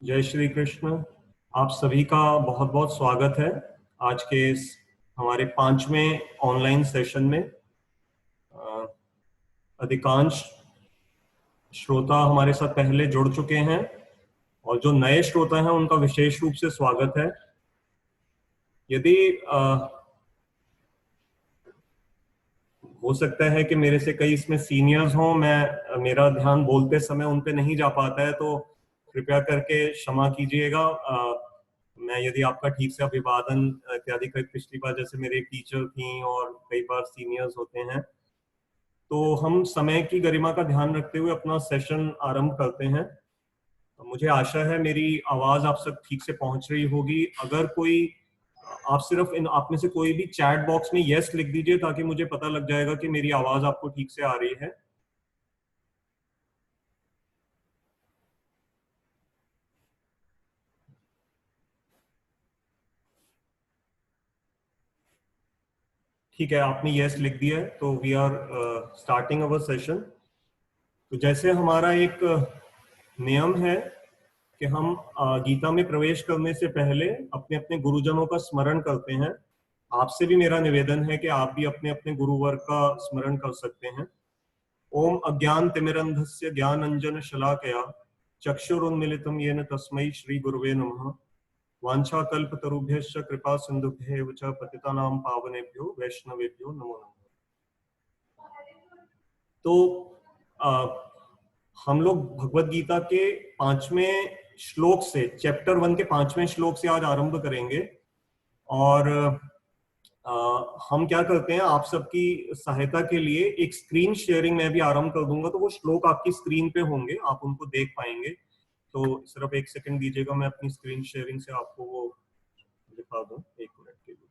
जय श्री कृष्ण। आप सभी का बहुत बहुत स्वागत है आज के इस हमारे 5वें ऑनलाइन सेशन में। अधिकांश श्रोता हमारे साथ पहले जुड़ चुके हैं और जो नए श्रोता हैं उनका विशेष रूप से स्वागत है। यदि हो सकता है कि मेरे से कई इसमें सीनियर्स हों, मेरा ध्यान बोलते समय उन पे नहीं जा पाता है, तो कृपया करके क्षमा कीजिएगा। मैं यदि आपका ठीक से अभिवादन इत्यादि कर, पिछली बार जैसे मेरे एक टीचर थी और कई बार सीनियर्स होते हैं, तो हम समय की गरिमा का ध्यान रखते हुए अपना सेशन आरंभ करते हैं। तो मुझे आशा है मेरी आवाज आप सब ठीक से पहुंच रही होगी। अगर कोई आप सिर्फ आप में से कोई भी चैट बॉक्स में यस लिख दीजिए ताकि मुझे पता लग जाएगा कि मेरी आवाज आपको ठीक से आ रही है। ठीक है, आपने यस लिख दिया है, तो we are starting our session. तो जैसे हमारा एक नियम है कि हम गीता में प्रवेश करने से पहले अपने अपने गुरुजनों का स्मरण करते हैं। आपसे भी मेरा निवेदन है कि आप भी अपने अपने गुरुवर्ग का स्मरण कर सकते हैं। ओम अज्ञान तिमिरंधस्य ज्ञानंजन शलाकया चक्षुरुन्मिलितं येन तस्मै श्री गुरुवे नमः। वाञ्छाकल्पतरुभ्यश्च कृपा सिन्धुभ्येव च पतितानां पावनेभ्यो वैष्णवेभ्यो नमो नमः। तो आ, हम लोग भगवत गीता के 5वें श्लोक से, चैप्टर 1 के 5वें श्लोक से आज आरंभ करेंगे। और हम क्या करते हैं, आप सबकी सहायता के लिए एक स्क्रीन शेयरिंग में भी आरंभ कर दूंगा, तो वो श्लोक आपकी स्क्रीन पे होंगे, आप उनको देख पाएंगे। तो सिर्फ एक सेकंड दीजिएगा, मैं अपनी स्क्रीन शेयरिंग से आपको वो दिखा दूं, 1 मिनट के लिए।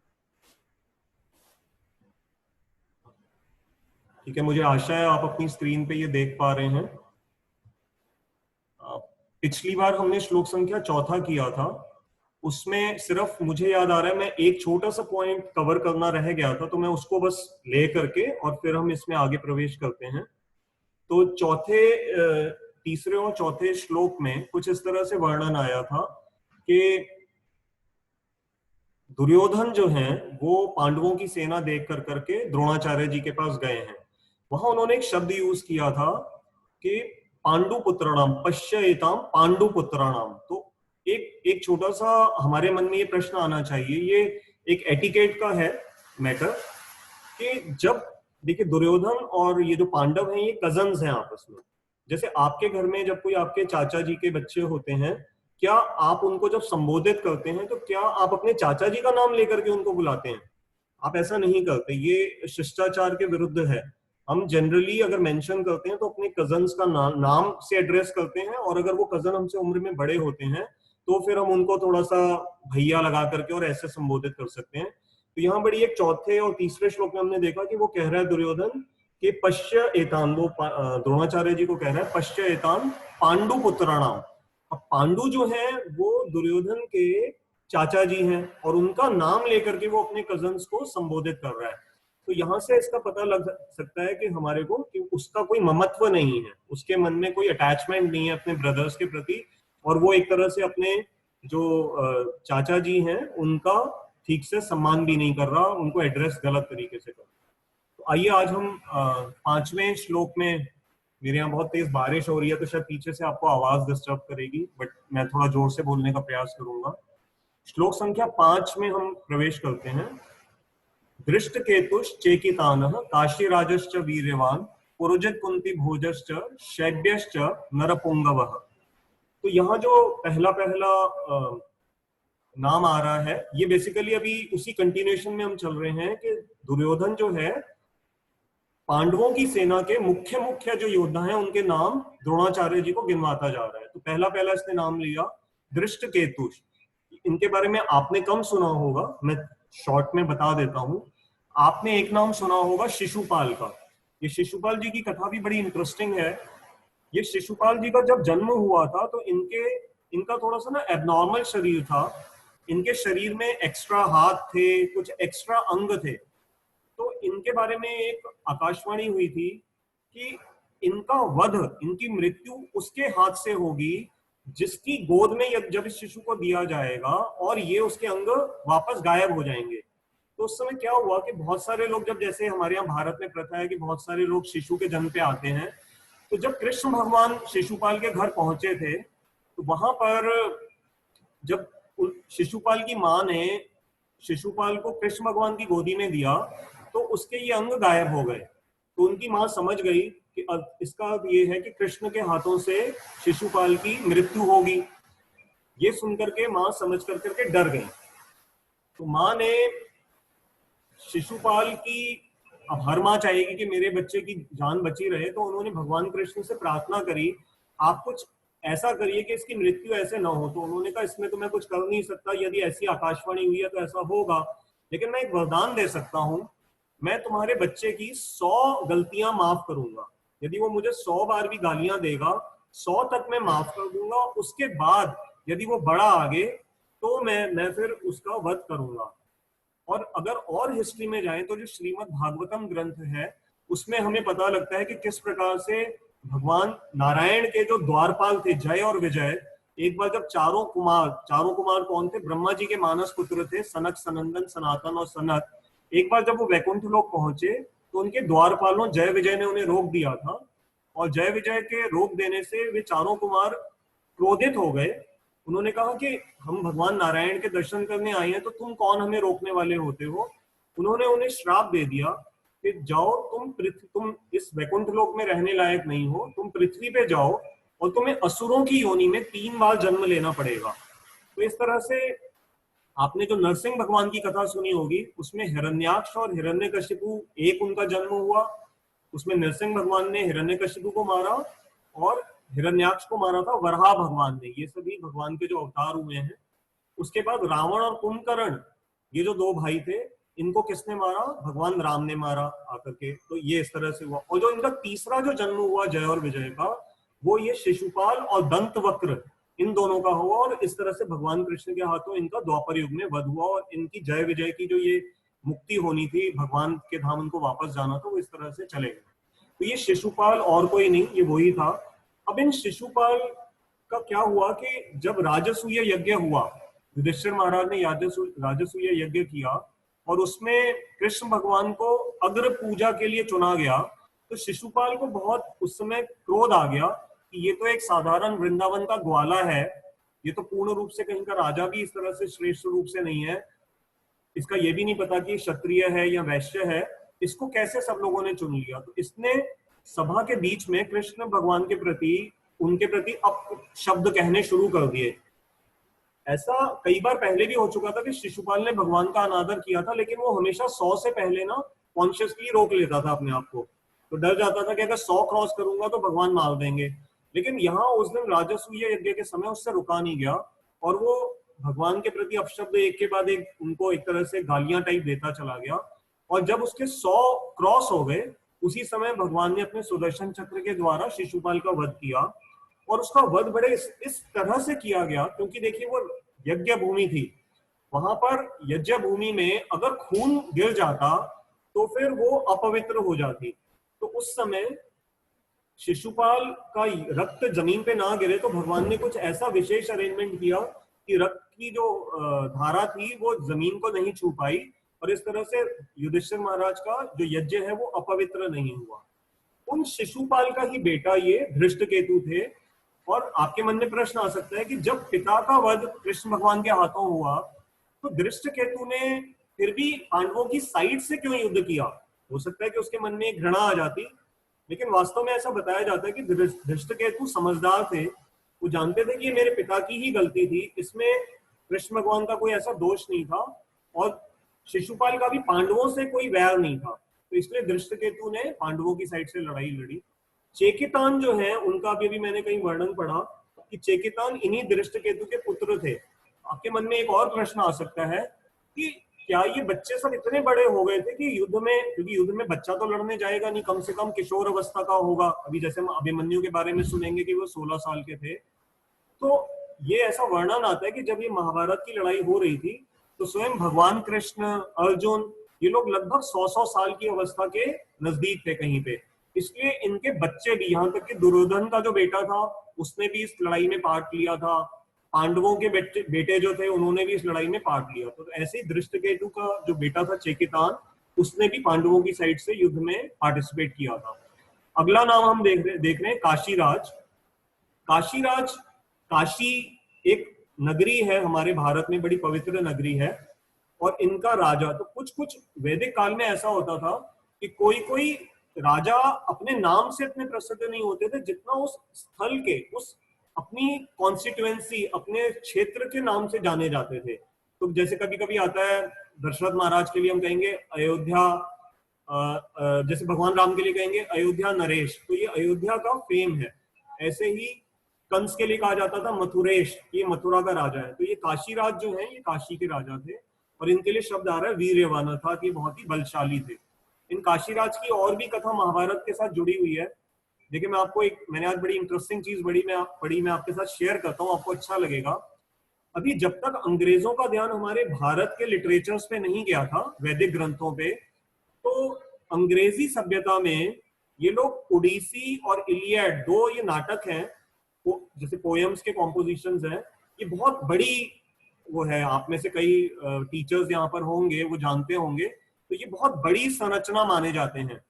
ठीक है, मुझे आशा है आप अपनी स्क्रीन पे ये देख पा रहे हैं। पिछली बार हमने श्लोक संख्या 4 किया था, उसमें सिर्फ मुझे याद आ रहा है मैं एक छोटा सा पॉइंट कवर करना रह गया था, तो मैं उसको बस ले करके और फिर हम इसमें आगे प्रवेश करते हैं। तो तीसरे और चौथे श्लोक में कुछ इस तरह से वर्णन आया था कि दुर्योधन जो हैं वो पांडवों की सेना देख कर करके द्रोणाचार्य जी के पास गए हैं। वहां उन्होंने एक शब्द यूज किया था कि पांडुपुत्राणाम पश्येताम पांडुपुत्राणाम। तो एक एक छोटा सा हमारे मन में ये प्रश्न आना चाहिए, ये एक एटिकेट का है मैटर, कि जब देखिए दुर्योधन और ये जो पांडव हैं ये कजन्स हैं आपस में। जैसे आपके घर में जब कोई आपके चाचा जी के बच्चे होते हैं, क्या आप उनको जब संबोधित करते हैं तो क्या आप अपने चाचा जी का नाम लेकर के उनको बुलाते हैं? आप ऐसा नहीं करते, ये शिष्टाचार के विरुद्ध है। हम जनरली अगर मेंशन करते हैं तो अपने कजन्स का नाम से एड्रेस करते हैं, और अगर वो कजन हमसे उम्र में बड़े होते हैं तो फिर हम उनको थोड़ा सा भैया लगा करके और ऐसे संबोधित कर सकते हैं। तो यहाँ बड़ी एक चौथे और तीसरे श्लोक में हमने देखा कि वो कह रहा है दुर्योधन कि पश्य एतान, वो द्रोणाचार्य जी को कह रहा है पश्य एतान पांडु पुत्राणाम। अब पांडु जो है वो दुर्योधन के चाचा जी हैं और उनका नाम लेकर के वो अपने कजन्स को संबोधित कर रहा है। तो यहां से इसका पता लग सकता है कि हमारे को कि उसका कोई ममत्व नहीं है, उसके मन में कोई अटैचमेंट नहीं है अपने ब्रदर्स के प्रति, और वो एक तरह से अपने जो चाचा जी हैं उनका ठीक से सम्मान भी नहीं कर रहा, उनको एड्रेस गलत तरीके से कर रहा। तो आइए आज हम 5वें श्लोक में, मेरे यहाँ बहुत तेज बारिश हो रही है तो शायद पीछे से आपको आवाज डिस्टर्ब करेगी, बट मैं थोड़ा जोर से बोलने का प्रयास करूंगा। श्लोक संख्या 5 में हम प्रवेश करते हैं। दृष्टकेतुश्चेकितानः काशीराजश्च वीर्यवान पुरुजित कुंती भोजश्च शैब्यश्च नरपुंगवः। तो यहाँ जो पहला पहला नाम आ रहा है, ये बेसिकली अभी उसी कंटिन्यूएशन में हम चल रहे हैं कि दुर्योधन जो है पांडवों की सेना के मुख्य मुख्य जो योद्धा हैं उनके नाम द्रोणाचार्य जी को गिनवाता जा रहा है। तो पहला पहला इसने नाम लिया दृष्टकेतुष। इनके बारे में आपने कम सुना होगा, मैं शॉर्ट में बता देता हूं। आपने एक नाम सुना होगा शिशुपाल का। ये शिशुपाल जी की कथा भी बड़ी इंटरेस्टिंग है। ये शिशुपाल जी का जब जन्म हुआ था तो इनका थोड़ा सा ना एबनॉर्मल शरीर था। इनके शरीर में एक्स्ट्रा हाथ थे, कुछ एक्स्ट्रा अंग थे। तो इनके बारे में एक आकाशवाणी हुई थी कि इनका वध, इनकी मृत्यु उसके हाथ से होगी जिसकी गोद में जब इस शिशु को दिया जाएगा और ये उसके अंग वापस गायब हो जाएंगे। तो उस समय क्या हुआ कि बहुत सारे लोग, जब जैसे हमारे यहाँ भारत में प्रथा है कि बहुत सारे लोग शिशु के जन्म पे आते हैं, तो जब कृष्ण भगवान शिशुपाल के घर पहुंचे थे तो वहां पर जब शिशुपाल की माँ ने शिशुपाल को कृष्ण भगवान की गोदी में दिया तो उसके ये अंग गायब हो गए। तो उनकी माँ समझ गई कि इसका अर्थ ये है कि कृष्ण के हाथों से शिशुपाल की मृत्यु होगी। ये सुनकर के माँ समझ करके डर गई। तो माँ ने शिशुपाल की, अब हर माँ चाहेगी कि मेरे बच्चे की जान बची रहे, तो उन्होंने भगवान कृष्ण से प्रार्थना करी, आप कुछ ऐसा करिए कि इसकी मृत्यु ऐसे ना हो। तो उन्होंने कहा इसमें तो मैं कुछ कर नहीं सकता, यदि ऐसी आकाशवाणी हुई है तो ऐसा होगा, लेकिन मैं एक वरदान दे सकता हूं, मैं तुम्हारे बच्चे की 100 गलतियां माफ करूंगा। यदि वो मुझे 100 बार भी गालियां देगा, 100 तक मैं माफ कर दूंगा। उसके बाद यदि वो बड़ा आगे तो मैं फिर उसका वध करूंगा। और अगर और हिस्ट्री में जाएं तो जो श्रीमद् भागवतम ग्रंथ है उसमें हमें पता लगता है कि किस प्रकार से भगवान नारायण के जो द्वारपाल थे जय और विजय, एक बार जब चारों कुमार कौन थे, ब्रह्मा जी के मानस पुत्र थे, सनक, सनंदन, सनातन और सनक। एक बार जब वो वैकुंठ लोक पहुंचे तो उनके द्वारपालों जय विजय ने उन्हें रोक दिया था, और जय विजय के रोक देने से वे चारों कुमार क्रोधित हो गए। उन्होंने कहा कि हम भगवान नारायण के दर्शन करने आए हैं, तो तुम कौन हमें रोकने वाले होते हो। उन्होंने उन्हें श्राप दे दिया कि जाओ, तुम इस वैकुंठ लोक में रहने लायक नहीं हो, तुम पृथ्वी पे जाओ और तुम्हें असुरों की योनि में 3 बार जन्म लेना पड़ेगा। तो इस तरह से आपने जो नरसिंह भगवान की कथा सुनी होगी, उसमें हिरण्याक्ष और हिरण्यकशिपु एक उनका जन्म हुआ। उसमें नरसिंह भगवान ने हिरण्यकशिपु को मारा और हिरण्याक्ष को मारा था वराह भगवान ने। ये सभी भगवान के जो अवतार हुए हैं। उसके बाद रावण और कुंभकर्ण, ये जो 2 भाई थे, इनको किसने मारा, भगवान राम ने मारा आकर के। तो ये इस तरह से हुआ। और जो इनका तीसरा जो जन्म हुआ जय और विजय का, वो ये शिशुपाल और दंतवक्र, इन दोनों का हुआ। और इस तरह से भगवान कृष्ण के हाथों इनका द्वापर युग में वध हुआ, और इनकी जय विजय की जो ये मुक्ति होनी थी, भगवान के धाम उनको वापस जाना था, वो इस तरह से चले गए। तो ये शिशुपाल और कोई नहीं, ये वही था। अब इन शिशुपाल का क्या हुआ कि जब राजसूय यज्ञ हुआ, युधिष्ठिर महाराज ने राजसूय यज्ञ किया और उसमें कृष्ण भगवान को अग्र पूजा के लिए चुना गया, तो शिशुपाल को बहुत उस समय क्रोध आ गया कि ये तो एक साधारण वृंदावन का ग्वाला है, ये तो पूर्ण रूप से कहीं का राजा भी इस तरह से श्रेष्ठ रूप से नहीं है, इसका ये भी नहीं पता कि क्षत्रिय है या वैश्य है, इसको कैसे सब लोगों ने चुन लिया। तो इसने सभा के बीच में कृष्ण भगवान के प्रति, उनके प्रति अपशब्द कहने शुरू कर दिए। ऐसा कई बार पहले भी हो चुका था कि शिशुपाल ने भगवान का अनादर किया था, लेकिन वो हमेशा 100 से पहले ना कॉन्शियसली रोक लेता था अपने आप को। तो डर जाता था कि अगर 100 क्रॉस करूंगा तो भगवान मार देंगे। लेकिन यहाँ उस दिन राजसूय यज्ञ के समय उससे रुका नहीं गया, और वो भगवान के प्रति अपशब्द एक के बाद एक उनको एक तरह से गालियां टाइप देता चला गया। और जब उसके 100 क्रॉस हो गए, उसी समय भगवान ने अपने सुदर्शन चक्र के द्वारा शिशुपाल का वध किया। और उसका वध बड़े इस तरह से किया गया, क्योंकि देखिए वो यज्ञ भूमि थी, वहां पर यज्ञ भूमि में अगर खून गिर जाता तो फिर वो अपवित्र हो जाती। तो उस समय शिशुपाल का रक्त जमीन पे ना गिरे, तो भगवान ने कुछ ऐसा विशेष अरेंजमेंट किया कि रक्त की जो धारा थी वो जमीन को नहीं छू पाई, और इस तरह से युधिष्ठिर महाराज का जो यज्ञ है वो अपवित्र नहीं हुआ। उन शिशुपाल का ही बेटा ये धृष्टकेतु थे। और आपके मन में प्रश्न आ सकता है कि जब पिता का वध कृष्ण भगवान के हाथों हुआ, तो धृष्टकेतु ने फिर भी पांडवों की साइड से क्यों युद्ध किया। हो सकता है कि उसके मन में एक घृणा आ जाती, लेकिन वास्तव में ऐसा बताया जाता है कि धृष्टकेतु समझदार थे, वो जानते थे कि ये मेरे पिता की ही गलती थी, इसमें कृष्ण भगवान का कोई ऐसा दोष नहीं था, और शिशुपाल का भी पांडवों से कोई वैर नहीं था। तो इसलिए धृष्टकेतु ने पांडवों की साइड से लड़ाई लड़ी। चेकितान जो है उनका भी मैंने कहीं वर्णन पढ़ा कि चेकितान इन्हीं धृष्टकेतु के पुत्र थे। आपके मन में एक और प्रश्न आ सकता है कि क्या ये बच्चे सब इतने बड़े हो गए थे कि युद्ध में, क्योंकि युद्ध में बच्चा तो लड़ने जाएगा नहीं, कम से कम किशोर अवस्था का होगा। अभी जैसे हम अभिमन्यु के बारे में सुनेंगे कि वो 16 साल के थे। तो ये ऐसा वर्णन आता है कि जब ये महाभारत की लड़ाई हो रही थी, तो स्वयं भगवान कृष्ण, अर्जुन, ये लोग लगभग 100 साल की अवस्था के नजदीक थे कहीं पे। इसलिए इनके बच्चे भी, यहाँ तक कि दुर्योधन का जो बेटा था उसने भी इस लड़ाई में पार्ट लिया था, पांडवों के बेटे जो थे उन्होंने भी इस लड़ाई में पार्ट लिया। तो ऐसे ही धृष्टकेतु का जो बेटा था चेकितान, उसने भी पांडवों की साइड से युद्ध में पार्टिसिपेट किया था। अगला नाम हम देख रहे हैं काशीराज। काशीराज, काशी एक नगरी है हमारे भारत में, बड़ी पवित्र नगरी है। और इनका राजा, तो कुछ कुछ वैदिक काल में ऐसा होता था कि कोई कोई राजा अपने नाम से इतने प्रसिद्ध नहीं होते थे जितना उस स्थल के, उस अपनी कॉन्स्टिट्यूएंसी, अपने क्षेत्र के नाम से जाने जाते थे। तो जैसे कभी कभी आता है दशरथ महाराज के लिए हम कहेंगे अयोध्या, जैसे भगवान राम के लिए कहेंगे अयोध्या नरेश, तो ये अयोध्या का फेम है। ऐसे ही कंस के लिए कहा जाता था मथुरेश, ये मथुरा का राजा है। तो ये काशीराज जो है ये काशी के राजा थे, और इनके लिए शब्द आ रहा है वीर्यवान, था कि बहुत ही बलशाली थे। इन काशीराज की और भी कथा महाभारत के साथ जुड़ी हुई है। देखिए मैं आपको मैंने आज बड़ी इंटरेस्टिंग चीज मैं आपके साथ शेयर करता हूँ, आपको अच्छा लगेगा। अभी जब तक अंग्रेजों का ध्यान हमारे भारत के लिटरेचर्स पे नहीं गया था, वैदिक ग्रंथों पे, तो अंग्रेजी सभ्यता में ये लोग ओडिसी और इलियड, दो ये नाटक हैं, जैसे पोएम्स के कॉम्पोजिशंस हैं, ये बहुत बड़ी वो है। आप में से कई टीचर्स यहाँ पर होंगे, वो जानते होंगे, तो ये बहुत बड़ी संरचना माने जाते हैं।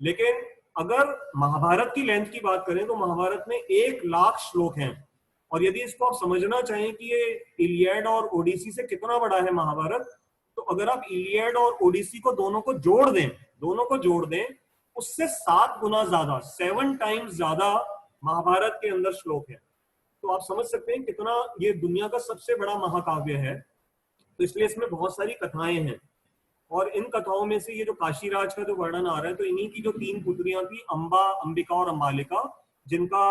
लेकिन अगर महाभारत की लेंथ की बात करें तो महाभारत में 1,00,000 श्लोक हैं, और यदि इसको आप समझना चाहें कि ये इलियड और ओडिसी से कितना बड़ा है महाभारत, तो अगर आप इलियड और ओडिसी को दोनों को जोड़ दें, उससे 7 गुना ज्यादा, 7 टाइम्स ज्यादा महाभारत के अंदर श्लोक है। तो आप समझ सकते हैं कितना ये दुनिया का सबसे बड़ा महाकाव्य है। तो इसलिए इसमें बहुत सारी कथाएं हैं, और इन कथाओं में से ये जो काशीराज का जो वर्णन आ रहा है, तो इन्हीं की जो 3 पुत्रियां थी, अंबा, अंबिका और अंबालिका, जिनका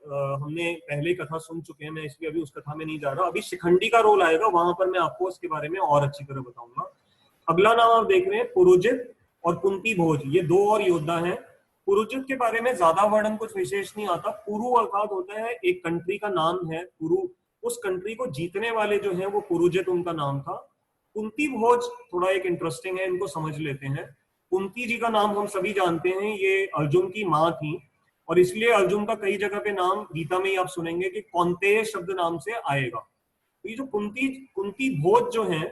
हमने पहले कथा सुन चुके हैं, मैं इसलिए अभी उस कथा में नहीं जा रहा। अभी शिखंडी का रोल आएगा, वहां पर मैं आपको इसके बारे में और अच्छी तरह बताऊंगा। अगला नाम आप देख रहे हैं पुरुजित और कुंती भोज, ये 2 और योद्धा हैं। पुरुजित के बारे में ज्यादा वर्णन कुछ विशेष नहीं आता। पुरु अर्थात होता है एक कंट्री का नाम है, पुरु, उस कंट्री को जीतने वाले जो है वो पुरुजित उनका नाम था। कुंती भोज थोड़ा एक इंटरेस्टिंग है, इनको समझ लेते हैं। कुंती जी का नाम हम सभी जानते हैं, ये अर्जुन की माँ थी, और इसलिए अर्जुन का कई जगह पे नाम गीता में ही आप सुनेंगे कि कौन्तेय शब्द नाम से आएगा। तो ये जो कुंती भोज जो है,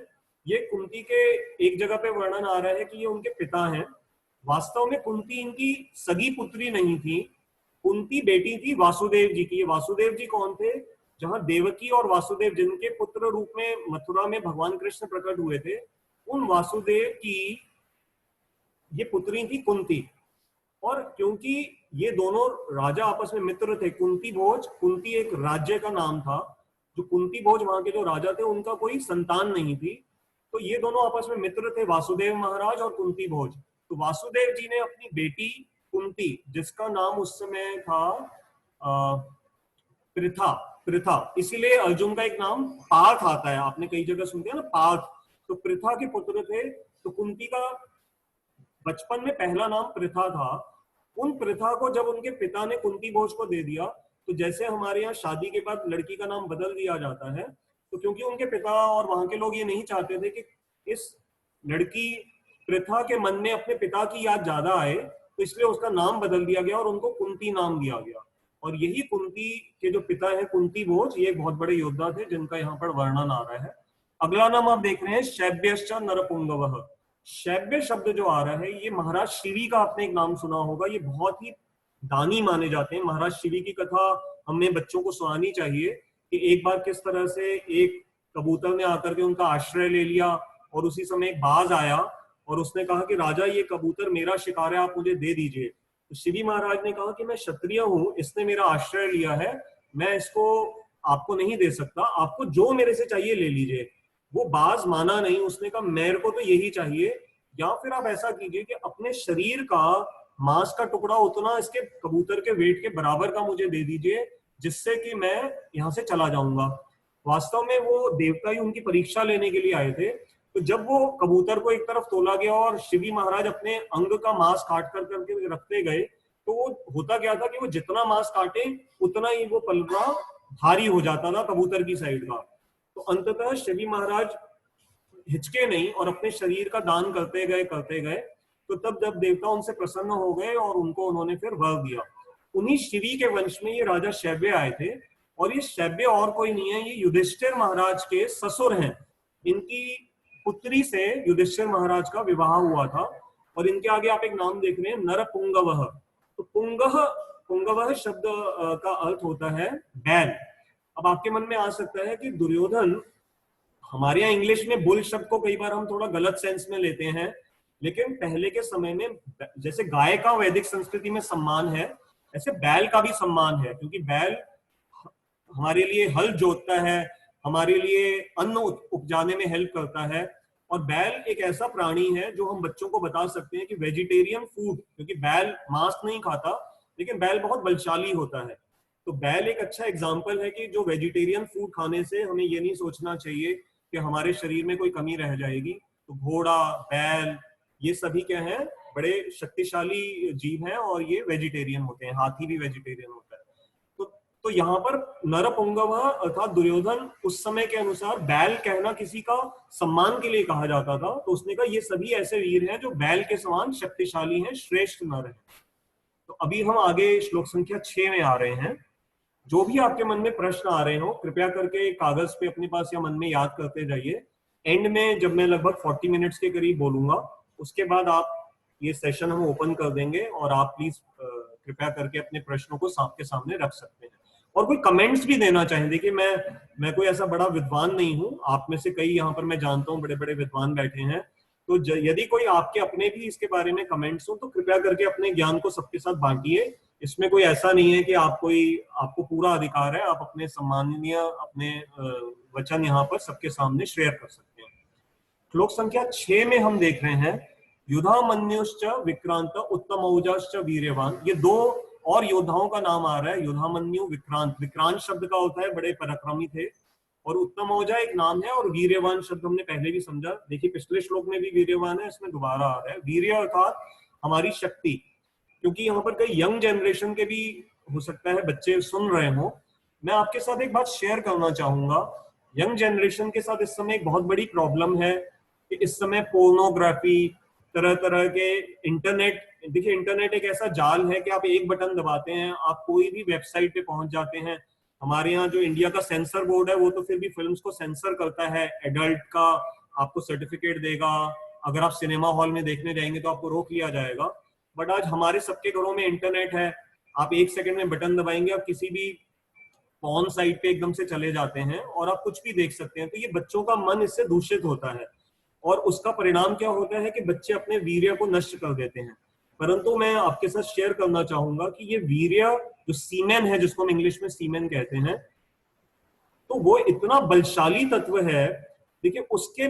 ये कुंती के एक जगह पे वर्णन आ रहा है कि ये उनके पिता हैं। वास्तव में कुंती इनकी सगी पुत्री नहीं थी, कुंती बेटी थी वासुदेव जी की। वासुदेव जी कौन थे? जहां देवकी और वासुदेव जिनके पुत्र रूप में मथुरा में भगवान कृष्ण प्रकट हुए थे, उन वासुदेव की ये पुत्री थी कुंती। और क्योंकि ये दोनों राजा आपस में मित्र थे, कुंती भोज, कुंती एक राज्य का नाम था, जो कुंती भोज वहां के जो राजा थे उनका कोई संतान नहीं थी, तो ये दोनों आपस में मित्र थे, वासुदेव महाराज और कुंती भोज। तो वासुदेव जी ने अपनी बेटी कुंती, जिसका नाम उस समय था पृथा, इसीलिए अर्जुन का एक नाम पार्थ आता है, आपने कई जगह सुनते हैं ना पार्थ, तो पृथा के पुत्र थे। तो कुंती का बचपन में पहला नाम पृथा था। उन पृथा को जब उनके पिता ने कुंती भोज को दे दिया, तो जैसे हमारे यहाँ शादी के बाद लड़की का नाम बदल दिया जाता है, तो क्योंकि उनके पिता और वहां के लोग ये नहीं चाहते थे कि इस लड़की पृथा के मन में अपने पिता की याद ज्यादा आए, तो इसलिए उसका नाम बदल दिया गया और उनको कुंती नाम दिया गया। और यही कुंती के जो पिता है कुंती भोज, ये बहुत बड़े योद्धा थे जिनका यहाँ पर वर्णन आ रहा है। अगला नाम आप देख रहे हैं शैब्यश्च नरपुंगवः। शैब्य शब्द जो आ रहा है, ये महाराज शिवी का आपने एक नाम सुना होगा, ये बहुत ही दानी माने जाते हैं। महाराज शिवी की कथा हमें बच्चों को सुनानी चाहिए कि एक बार किस तरह से एक कबूतर ने आकर के उनका आश्रय ले लिया, और उसी समय एक बाज आया और उसने कहा कि राजा ये कबूतर मेरा शिकार है, आप मुझे दे दीजिए। तो शिवी महाराज ने कहा कि मैं क्षत्रिय हूँ, इसने मेरा आश्रय लिया है, मैं इसको आपको नहीं दे सकता, आपको जो मेरे से चाहिए ले लीजिए। वो बाज माना नहीं, उसने कहा मेरे को तो यही चाहिए, या फिर आप ऐसा कीजिए कि अपने शरीर का मांस का टुकड़ा उतना इसके कबूतर के वेट के बराबर का मुझे दे दीजिए, जिससे कि मैं यहाँ से चला जाऊंगा। वास्तव में वो देवता ही उनकी परीक्षा लेने के लिए आए थे। तो जब वो कबूतर को एक तरफ तोला गया और शिवी महाराज अपने अंग का मांस काट कर करके रखते गए, तो वो होता क्या था कि वो जितना मांस काटे उतना ही वो पलड़ा भारी हो जाता था कबूतर की साइड का। तो अंततः शिवी महाराज हिचके नहीं और अपने शरीर का दान करते गए। तो तब जब देवता उनसे प्रसन्न हो गए और उनको उन्होंने फिर वर दिया। उन्हीं शिवी के वंश में ये राजा शैब्य आए थे, और ये शैब्य और कोई नहीं है, ये युधिष्ठिर महाराज के ससुर हैं। इनकी पुत्री से युधिष्ठिर महाराज का विवाह हुआ था। और इनके आगे आप एक नाम देख रहे हैं, नरपुंगवः। तो पुंगवः शब्द का अर्थ होता है बैल। अब आपके मन में आ सकता है कि दुर्योधन, हमारे यहाँ इंग्लिश में बुल शब्द को कई बार हम थोड़ा गलत सेंस में लेते हैं, लेकिन पहले के समय में जैसे गाय का वैदिक संस्कृति में सम्मान है, ऐसे बैल का भी सम्मान है, क्योंकि बैल हमारे लिए हल जोतता है, हमारे लिए अन्न उपजाने में हेल्प करता है। और बैल एक ऐसा प्राणी है जो हम बच्चों को बता सकते हैं कि वेजिटेरियन फूड, क्योंकि बैल मांस नहीं खाता, लेकिन बैल बहुत बलशाली होता है। तो बैल एक अच्छा एग्जाम्पल है कि जो वेजिटेरियन फूड खाने से हमें ये नहीं सोचना चाहिए कि हमारे शरीर में कोई कमी रह जाएगी। तो घोड़ा, बैल, ये सभी क्या है, बड़े शक्तिशाली जीव हैं, और ये वेजिटेरियन होते हैं। हाथी भी वेजिटेरियन होता है। तो यहाँ पर नरपुंगवः अर्थात दुर्योधन, उस समय के अनुसार बैल कहना किसी का सम्मान के लिए कहा जाता था, तो उसने कहा ये सभी ऐसे वीर हैं जो बैल के समान शक्तिशाली हैं, श्रेष्ठ नर हैं। तो अभी हम आगे श्लोक संख्या 6 में आ रहे हैं। जो भी आपके मन में प्रश्न आ रहे हो, कृपया करके कागज पे अपने पास या मन में याद करते जाइए। एंड में जब मैं लगभग 40 मिनट्स के करीब बोलूंगा, उसके बाद आप ये सेशन हम ओपन कर देंगे, और आप प्लीज कृपया करके अपने प्रश्नों को आपके सामने रख सकते हैं, और कोई कमेंट्स भी देना चाहें। देखिए, मैं कोई ऐसा बड़ा विद्वान नहीं हूं, आप में से कई यहाँ पर मैं जानता हूँ बड़े बड़े विद्वान बैठे हैं। तो यदि कोई आपके अपने भी इसके बारे में कमेंट्स हो, तो कृपया करके अपने ज्ञान को सबके साथ बांटिए। इसमें कोई ऐसा नहीं है कि आपको पूरा अधिकार है, आप अपने सम्माननीय अपने वचन यहाँ पर सबके सामने शेयर कर सकते हैं। श्लोक संख्या 6 में हम देख रहे हैं, युधामन्युश्च विक्रांत उत्तमौजाश्च वीर्यवान। ये दो और योद्धाओं का नाम आ रहा है, युधामन्यु, विक्रांत। विक्रांत शब्द का होता है बड़े पराक्रमी थे, और उत्तमौजा एक नाम है, और वीर्यवान शब्द हमने पहले भी समझा। देखिए, पिछले श्लोक में भी वीर्यवान है, इसमें दोबारा आ रहा है। वीर्य अर्थात हमारी शक्ति, क्योंकि यहाँ पर कई यंग जनरेशन के भी हो सकता है बच्चे सुन रहे हो। मैं आपके साथ एक बात शेयर करना चाहूंगा। यंग जनरेशन के साथ इस समय एक बहुत बड़ी प्रॉब्लम है कि इस समय पोर्नोग्राफी, तरह तरह के इंटरनेट, देखिए इंटरनेट एक ऐसा जाल है कि आप एक बटन दबाते हैं, आप कोई भी वेबसाइट पे पहुंच जाते हैं। हमारे यहाँ जो इंडिया का सेंसर बोर्ड है, वो तो फिर भी फिल्म्स को सेंसर करता है, एडल्ट का आपको सर्टिफिकेट देगा। अगर आप सिनेमा हॉल में देखने जाएंगे तो आपको रोक लिया जाएगा। बट आज हमारे सबके घरों में इंटरनेट है, आप एक सेकंड में बटन दबाएंगे, आप किसी भी पॉर्न साइट पे एकदम से चले जाते हैं और आप कुछ भी देख सकते हैं। तो ये बच्चों का मन इससे दूषित होता है, और उसका परिणाम क्या होता है कि बच्चे अपने वीर्य को नष्ट कर देते हैं। परंतु मैं आपके साथ शेयर करना चाहूंगा कि ये वीर्य, जो सीमेन है, जिसको हम इंग्लिश में सीमेन कहते हैं, तो वो इतना बलशाली तत्व है। देखिए, उसके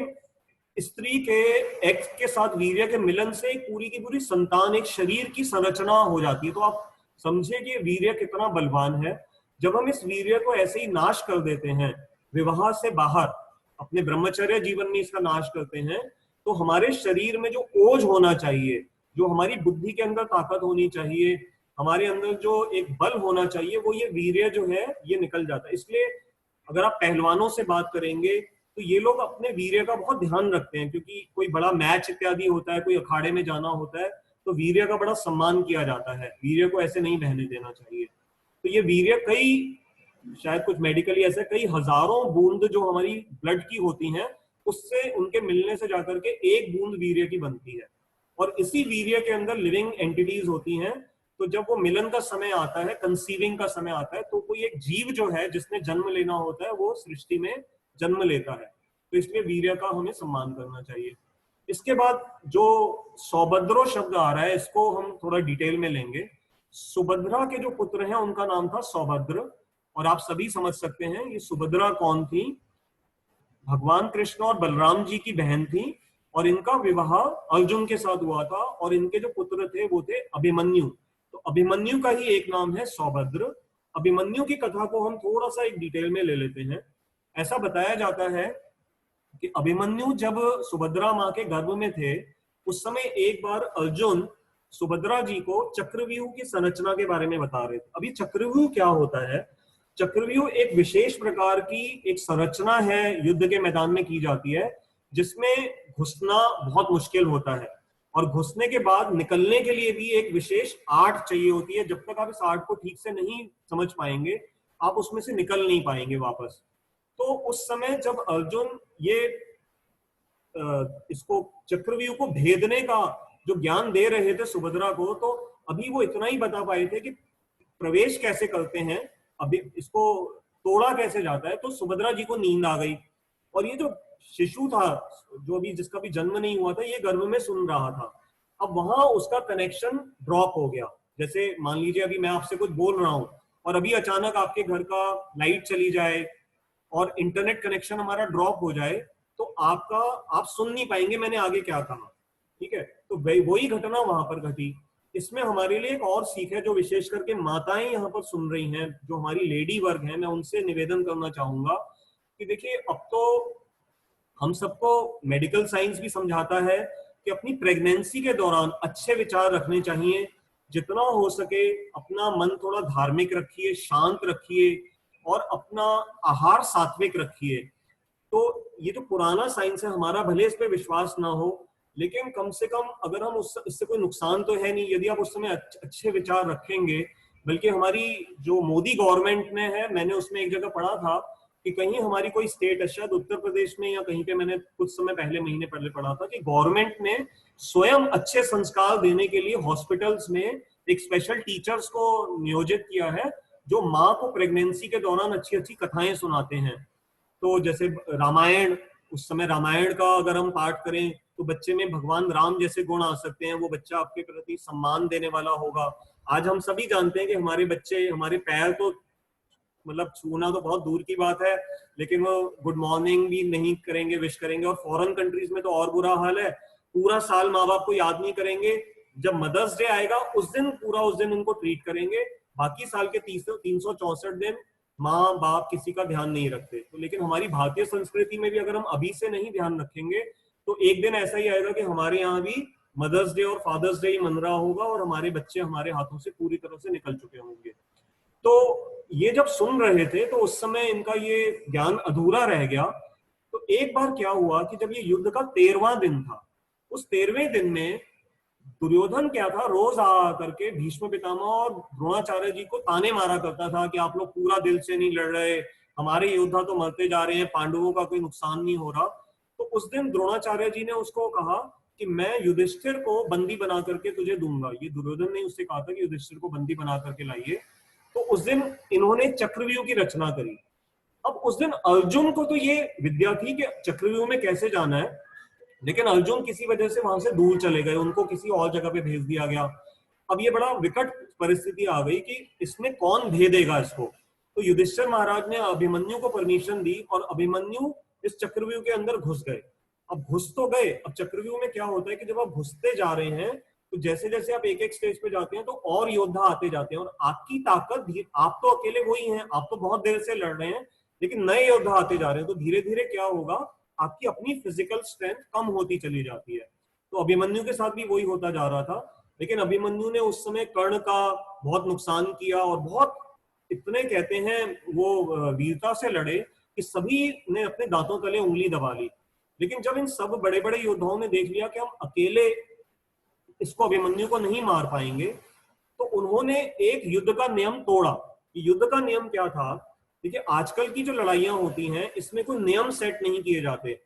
स्त्री के एक्स के साथ वीर्य के मिलन से एक पूरी की पूरी संतान, एक शरीर की संरचना हो जाती है। तो आप समझिए कि वीर्य कितना बलवान है। जब हम इस वीर्य को ऐसे ही नाश कर देते हैं, विवाह से बाहर अपने ब्रह्मचर्य जीवन में इसका नाश करते हैं, तो हमारे शरीर में जो ओज होना चाहिए, जो हमारी बुद्धि के अंदर ताकत होनी चाहिए, हमारे अंदर जो एक बल होना चाहिए, वो ये वीर्य जो है ये निकल जाता है। इसलिए अगर आप पहलवानों से बात करेंगे तो ये लोग अपने वीर्य का बहुत ध्यान रखते हैं, क्योंकि कोई बड़ा मैच इत्यादि होता है, कोई अखाड़े में जाना होता है, तो वीर्य का बड़ा सम्मान किया जाता है। वीर्य को ऐसे नहीं बहने देना चाहिए। तो ये वीर्य कई, शायद कुछ मेडिकली ऐसे कई हजारों बूंद जो हमारी ब्लड की होती हैं, उससे उनके मिलने से जाकर के एक बूंद वीर्य की बनती है, और इसी वीर्य के अंदर लिविंग एंटिटीज होती हैं। तो जब वो मिलन का समय आता है, कंसीविंग का समय आता है, तो कोई एक जीव जो है जिसने जन्म लेना होता है, वो सृष्टि में जन्म लेता है। तो इसलिए वीर्य का हमें सम्मान करना चाहिए। इसके बाद जो सौभद्रो शब्द आ रहा है, इसको हम थोड़ा डिटेल में लेंगे। सुभद्रा के जो पुत्र हैं उनका नाम था सौभद्र, और आप सभी समझ सकते हैं ये सुभद्रा कौन थी। भगवान कृष्ण और बलराम जी की बहन थी, और इनका विवाह अर्जुन के साथ हुआ था, और इनके जो पुत्र थे वो थे अभिमन्यु। तो अभिमन्यु का ही एक नाम है सौभद्र। अभिमन्यु की कथा को हम थोड़ा सा एक डिटेल में ले लेते हैं। ऐसा बताया जाता है कि अभिमन्यु जब सुभद्रा माँ के गर्भ में थे, उस समय एक बार अर्जुन सुभद्रा जी को चक्रव्यूह की संरचना के बारे में बता रहे थे। अभी चक्रव्यूह क्या होता है? चक्रव्यूह एक विशेष प्रकार की एक संरचना है, युद्ध के मैदान में की जाती है, जिसमें घुसना बहुत मुश्किल होता है। और घुसने के बाद निकलने के लिए भी एक विशेष आर्ट चाहिए होती है। जब तक आप इस आर्ट को ठीक से नहीं समझ पाएंगे आप उसमें से निकल नहीं पाएंगे वापस। तो उस समय जब अर्जुन ये इसको चक्रव्यूह को भेदने का जो ज्ञान दे रहे थे सुभद्रा को, तो अभी वो इतना ही बता पाए थे कि प्रवेश कैसे करते हैं, अभी इसको तोड़ा कैसे जाता है। तो सुभद्रा जी को नींद आ गई और ये जो शिशु था जो अभी जिसका भी जन्म नहीं हुआ था ये गर्भ में सुन रहा था। अब वहां उसका कनेक्शन ड्रॉप हो गया। जैसे मान लीजिए अभी मैं आपसे कुछ बोल रहा हूं और अभी अचानक आपके घर का लाइट चली जाए और इंटरनेट कनेक्शन हमारा ड्रॉप हो जाए तो आप सुन नहीं पाएंगे मैंने आगे क्या कहा। ठीक है, तो वही घटना वहां पर घटी। इसमें हमारे लिए एक और सीख है जो विशेष करके माताएं यहाँ पर सुन रही हैं, जो हमारी लेडी वर्ग है, मैं उनसे निवेदन करना चाहूंगा कि देखिए अब तो हम सबको मेडिकल साइंस भी समझाता है कि अपनी प्रेगनेंसी के दौरान अच्छे विचार रखने चाहिए। जितना हो सके अपना मन थोड़ा धार्मिक रखिए, शांत रखिए और अपना आहार सात्विक रखिए। तो ये जो पुराना साइंस है हमारा भले इस पे विश्वास ना हो लेकिन कम से कम अगर हम इससे कोई नुकसान तो है नहीं यदि आप उस समय अच्छे विचार रखेंगे। बल्कि हमारी जो मोदी गवर्नमेंट में है, मैंने उसमें एक जगह पढ़ा था कि कहीं हमारी कोई स्टेट है शायद उत्तर प्रदेश में या कहीं पे, मैंने कुछ समय पहले महीने पहले पढ़ा था कि गवर्नमेंट ने स्वयं अच्छे संस्कार देने के लिए हॉस्पिटल्स में एक स्पेशल टीचर्स को नियोजित किया है जो माँ को प्रेगनेंसी के दौरान अच्छी अच्छी कथाएं सुनाते हैं। तो जैसे रामायण, उस समय रामायण का अगर हम पाठ करें तो बच्चे में भगवान राम जैसे गुण आ सकते हैं, वो बच्चा आपके प्रति सम्मान देने वाला होगा। आज हम सभी जानते हैं कि हमारे बच्चे हमारे पैर तो मतलब छूना तो बहुत दूर की बात है लेकिन वो गुड मॉर्निंग भी नहीं करेंगे, विश करेंगे। और फॉरेन कंट्रीज में तो और बुरा हाल है, पूरा साल माँ बाप को याद नहीं करेंगे, जब मदर्स डे आएगा उस दिन उनको ट्रीट करेंगे, बाकी साल के 364 दिन माँ बाप किसी का ध्यान नहीं रखते। तो लेकिन हमारी भारतीय संस्कृति में भी अगर हम अभी से नहीं ध्यान रखेंगे तो एक दिन ऐसा ही आएगा कि हमारे यहाँ भी मदर्स डे और फादर्स डे ही मन रहा होगा और हमारे बच्चे हमारे हाथों से पूरी तरह से निकल चुके होंगे। तो ये जब सुन रहे थे तो उस समय इनका ये ज्ञान अधूरा रह गया। तो एक बार क्या हुआ कि जब ये युद्ध का 13वां दिन था, उस 13वें दिन में दुर्योधन क्या था, रोज आ करके भीष्म पितामह और द्रोणाचार्य जी को ताने मारा करता था कि आप लोग पूरा दिल से नहीं लड़ रहे, हमारे योद्धा तो मरते जा रहे हैं, पांडवों का कोई नुकसान नहीं हो रहा। तो उस दिन द्रोणाचार्य जी ने उसको कहा कि मैं युधिष्ठिर को बंदी बना करके तुझे दूंगा। ये दुर्योधन ने उससे कहा था कि युधिष्ठिर को बंदी बना करके लाइए। तो उस दिन इन्होंने चक्रव्यूह की रचना करी। अब उस दिन अर्जुन को तो ये विद्या थी कि चक्रव्यूह में कैसे जाना है, लेकिन अर्जुन किसी वजह से वहां से दूर चले गए, उनको किसी और जगह पे भेज दिया गया। अब ये बड़ा विकट परिस्थिति आ गई कि इसमें कौन भेदेगा इसको। तो युधिष्ठिर महाराज ने अभिमन्यु को परमिशन दी और अभिमन्यु इस चक्रव्यूह के अंदर घुस गए। अब घुस तो गए, अब चक्रव्यूह में क्या होता है कि जब आप घुसते जा रहे हैं तो जैसे जैसे आप एक एक स्टेज पे जाते हैं तो और योद्धा आते जाते हैं और आपकी ताकत, आप तो अकेले वही हैं, आप तो बहुत देर से लड़ रहे हैं, लेकिन नए योद्धा आते जा रहे हैं तो धीरे धीरे क्या होगा, आपकी अपनी फिजिकल स्ट्रेंथ कम होती चली जाती है। तो अभिमन्यु के साथ भी वही होता जा रहा था। लेकिन अभिमन्यु ने उस समय कर्ण का बहुत नुकसान किया और बहुत इतने कहते हैं वो वीरता से लड़े कि सभी ने अपने दांतों तले उंगली दबा ली। लेकिन जब इन सब बड़े बड़े योद्धाओं ने देख लिया कि हम अकेले इसको अभिमन्यु को नहीं मार पाएंगे तो उन्होंने एक युद्ध का नियम तोड़ा। युद्ध का नियम क्या था, देखिए आजकल की जो लड़ाइयां होती हैं इसमें कोई नियम सेट नहीं किए जाते।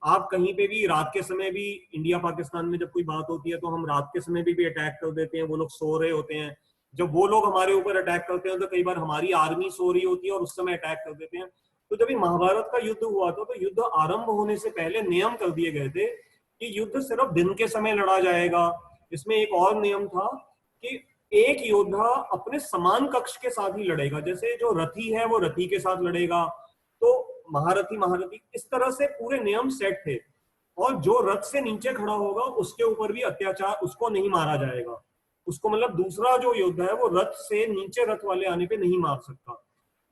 आप कहीं पे भी रात के समय भी, इंडिया पाकिस्तान में जब कोई बात होती है तो हम रात के समय भी अटैक कर देते हैं, वो लोग सो रहे होते हैं। जब वो लोग हमारे ऊपर अटैक करते हैं तो कई बार हमारी आर्मी सो रही होती है और उस समय अटैक कर देते हैं। तो जब ये महाभारत का युद्ध हुआ था तो युद्ध आरंभ होने से पहले नियम कर दिए गए थे कि युद्ध सिर्फ दिन के समय लड़ा जाएगा। इसमें एक और नियम था कि एक योद्धा अपने समान कक्ष के साथ ही लड़ेगा, जैसे जो रथी है वो रथी के साथ लड़ेगा, तो महारथी महारथी, इस तरह से पूरे नियम सेट थे। और जो रथ से नीचे खड़ा होगा उसके ऊपर भी अत्याचार, उसको नहीं मारा जाएगा, उसको मतलब दूसरा जो योद्धा है वो रथ से नीचे रथ वाले आने पे नहीं मार सकता।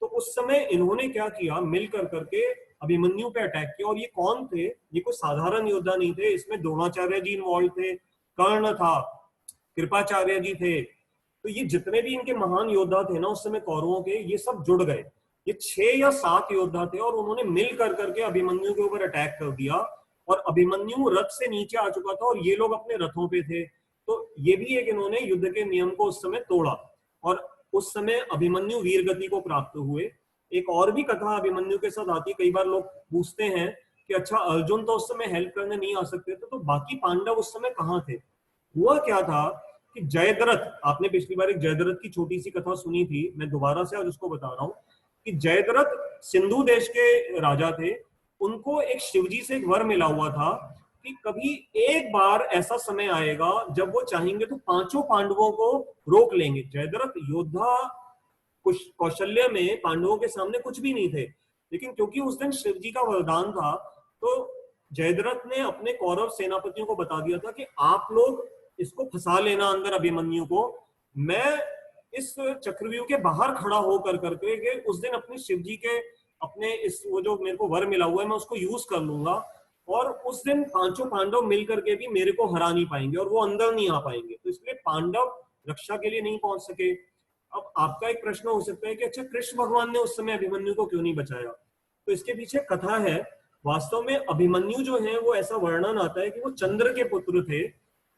तो उस समय इन्होंने क्या किया, मिलकर करके अभिमन्यु पे अटैक किया। और ये कौन थे, ये कोई साधारण योद्धा नहीं थे, इसमें द्रोणाचार्य जी इन्वॉल्व थे, कर्ण था, कृपाचार्य जी थे। तो ये जितने भी इनके महान योद्धा थे ना उस समय कौरवों के, ये सब जुड़ गए। ये 6 या 7 योद्धा थे और उन्होंने मिल कर करके अभिमन्यु के ऊपर अटैक कर दिया। और अभिमन्यु रथ से नीचे आ चुका था और ये लोग अपने रथों पे थे। तो ये भी एक इन्होंने युद्ध के नियम को उस समय तोड़ा और उस समय अभिमन्यु वीर गति को प्राप्त हुए। एक और भी कथा अभिमन्यु के साथ आती है, कई बार लोग पूछते हैं कि अच्छा अर्जुन तो उस समय हेल्प करने नहीं आ सकते थे, तो बाकी पांडव उस समय कहाँ थे? हुआ क्या था कि जयद्रथ, आपने पिछली बार एक जयद्रथ की छोटी सी कथा सुनी थी, मैं दोबारा से आज उसको बता रहा हूँ कि जयद्रथ सिंधु देश के राजा थे। उनको एक शिवजी से एक वर मिला हुआ था कि कभी एक बार ऐसा समय आएगा जब वो चाहेंगे तो पांचों पांडवों को रोक लेंगे। जयद्रथ योद्धा कौशल्य में पांडवों के सामने कुछ भी नहीं थे, लेकिन क्योंकि उस दिन शिव जी का वरदान था तो जयद्रथ ने अपने कौरव सेनापतियों को बता दिया था कि आप लोग इसको फंसा लेना अंदर अभिमन्यु को, मैं इस चक्रव्यूह के बाहर खड़ा होकर करके उस दिन अपने शिव जी के अपने इस वो जो मेरे को वर मिला हुआ है मैं उसको यूज कर लूंगा और उस दिन पांचों पांडव मिलकर के भी मेरे को हरा नहीं पाएंगे और वो अंदर नहीं आ पाएंगे। तो इसलिए पांडव रक्षा के लिए नहीं पहुंच सके। अब आपका एक प्रश्न हो सकता है कि अच्छा कृष्ण भगवान ने उस समय अभिमन्यु को क्यों नहीं बचाया? तो इसके पीछे कथा है। वास्तव में अभिमन्यु जो है वो ऐसा वर्णन आता है कि वो चंद्र के पुत्र थे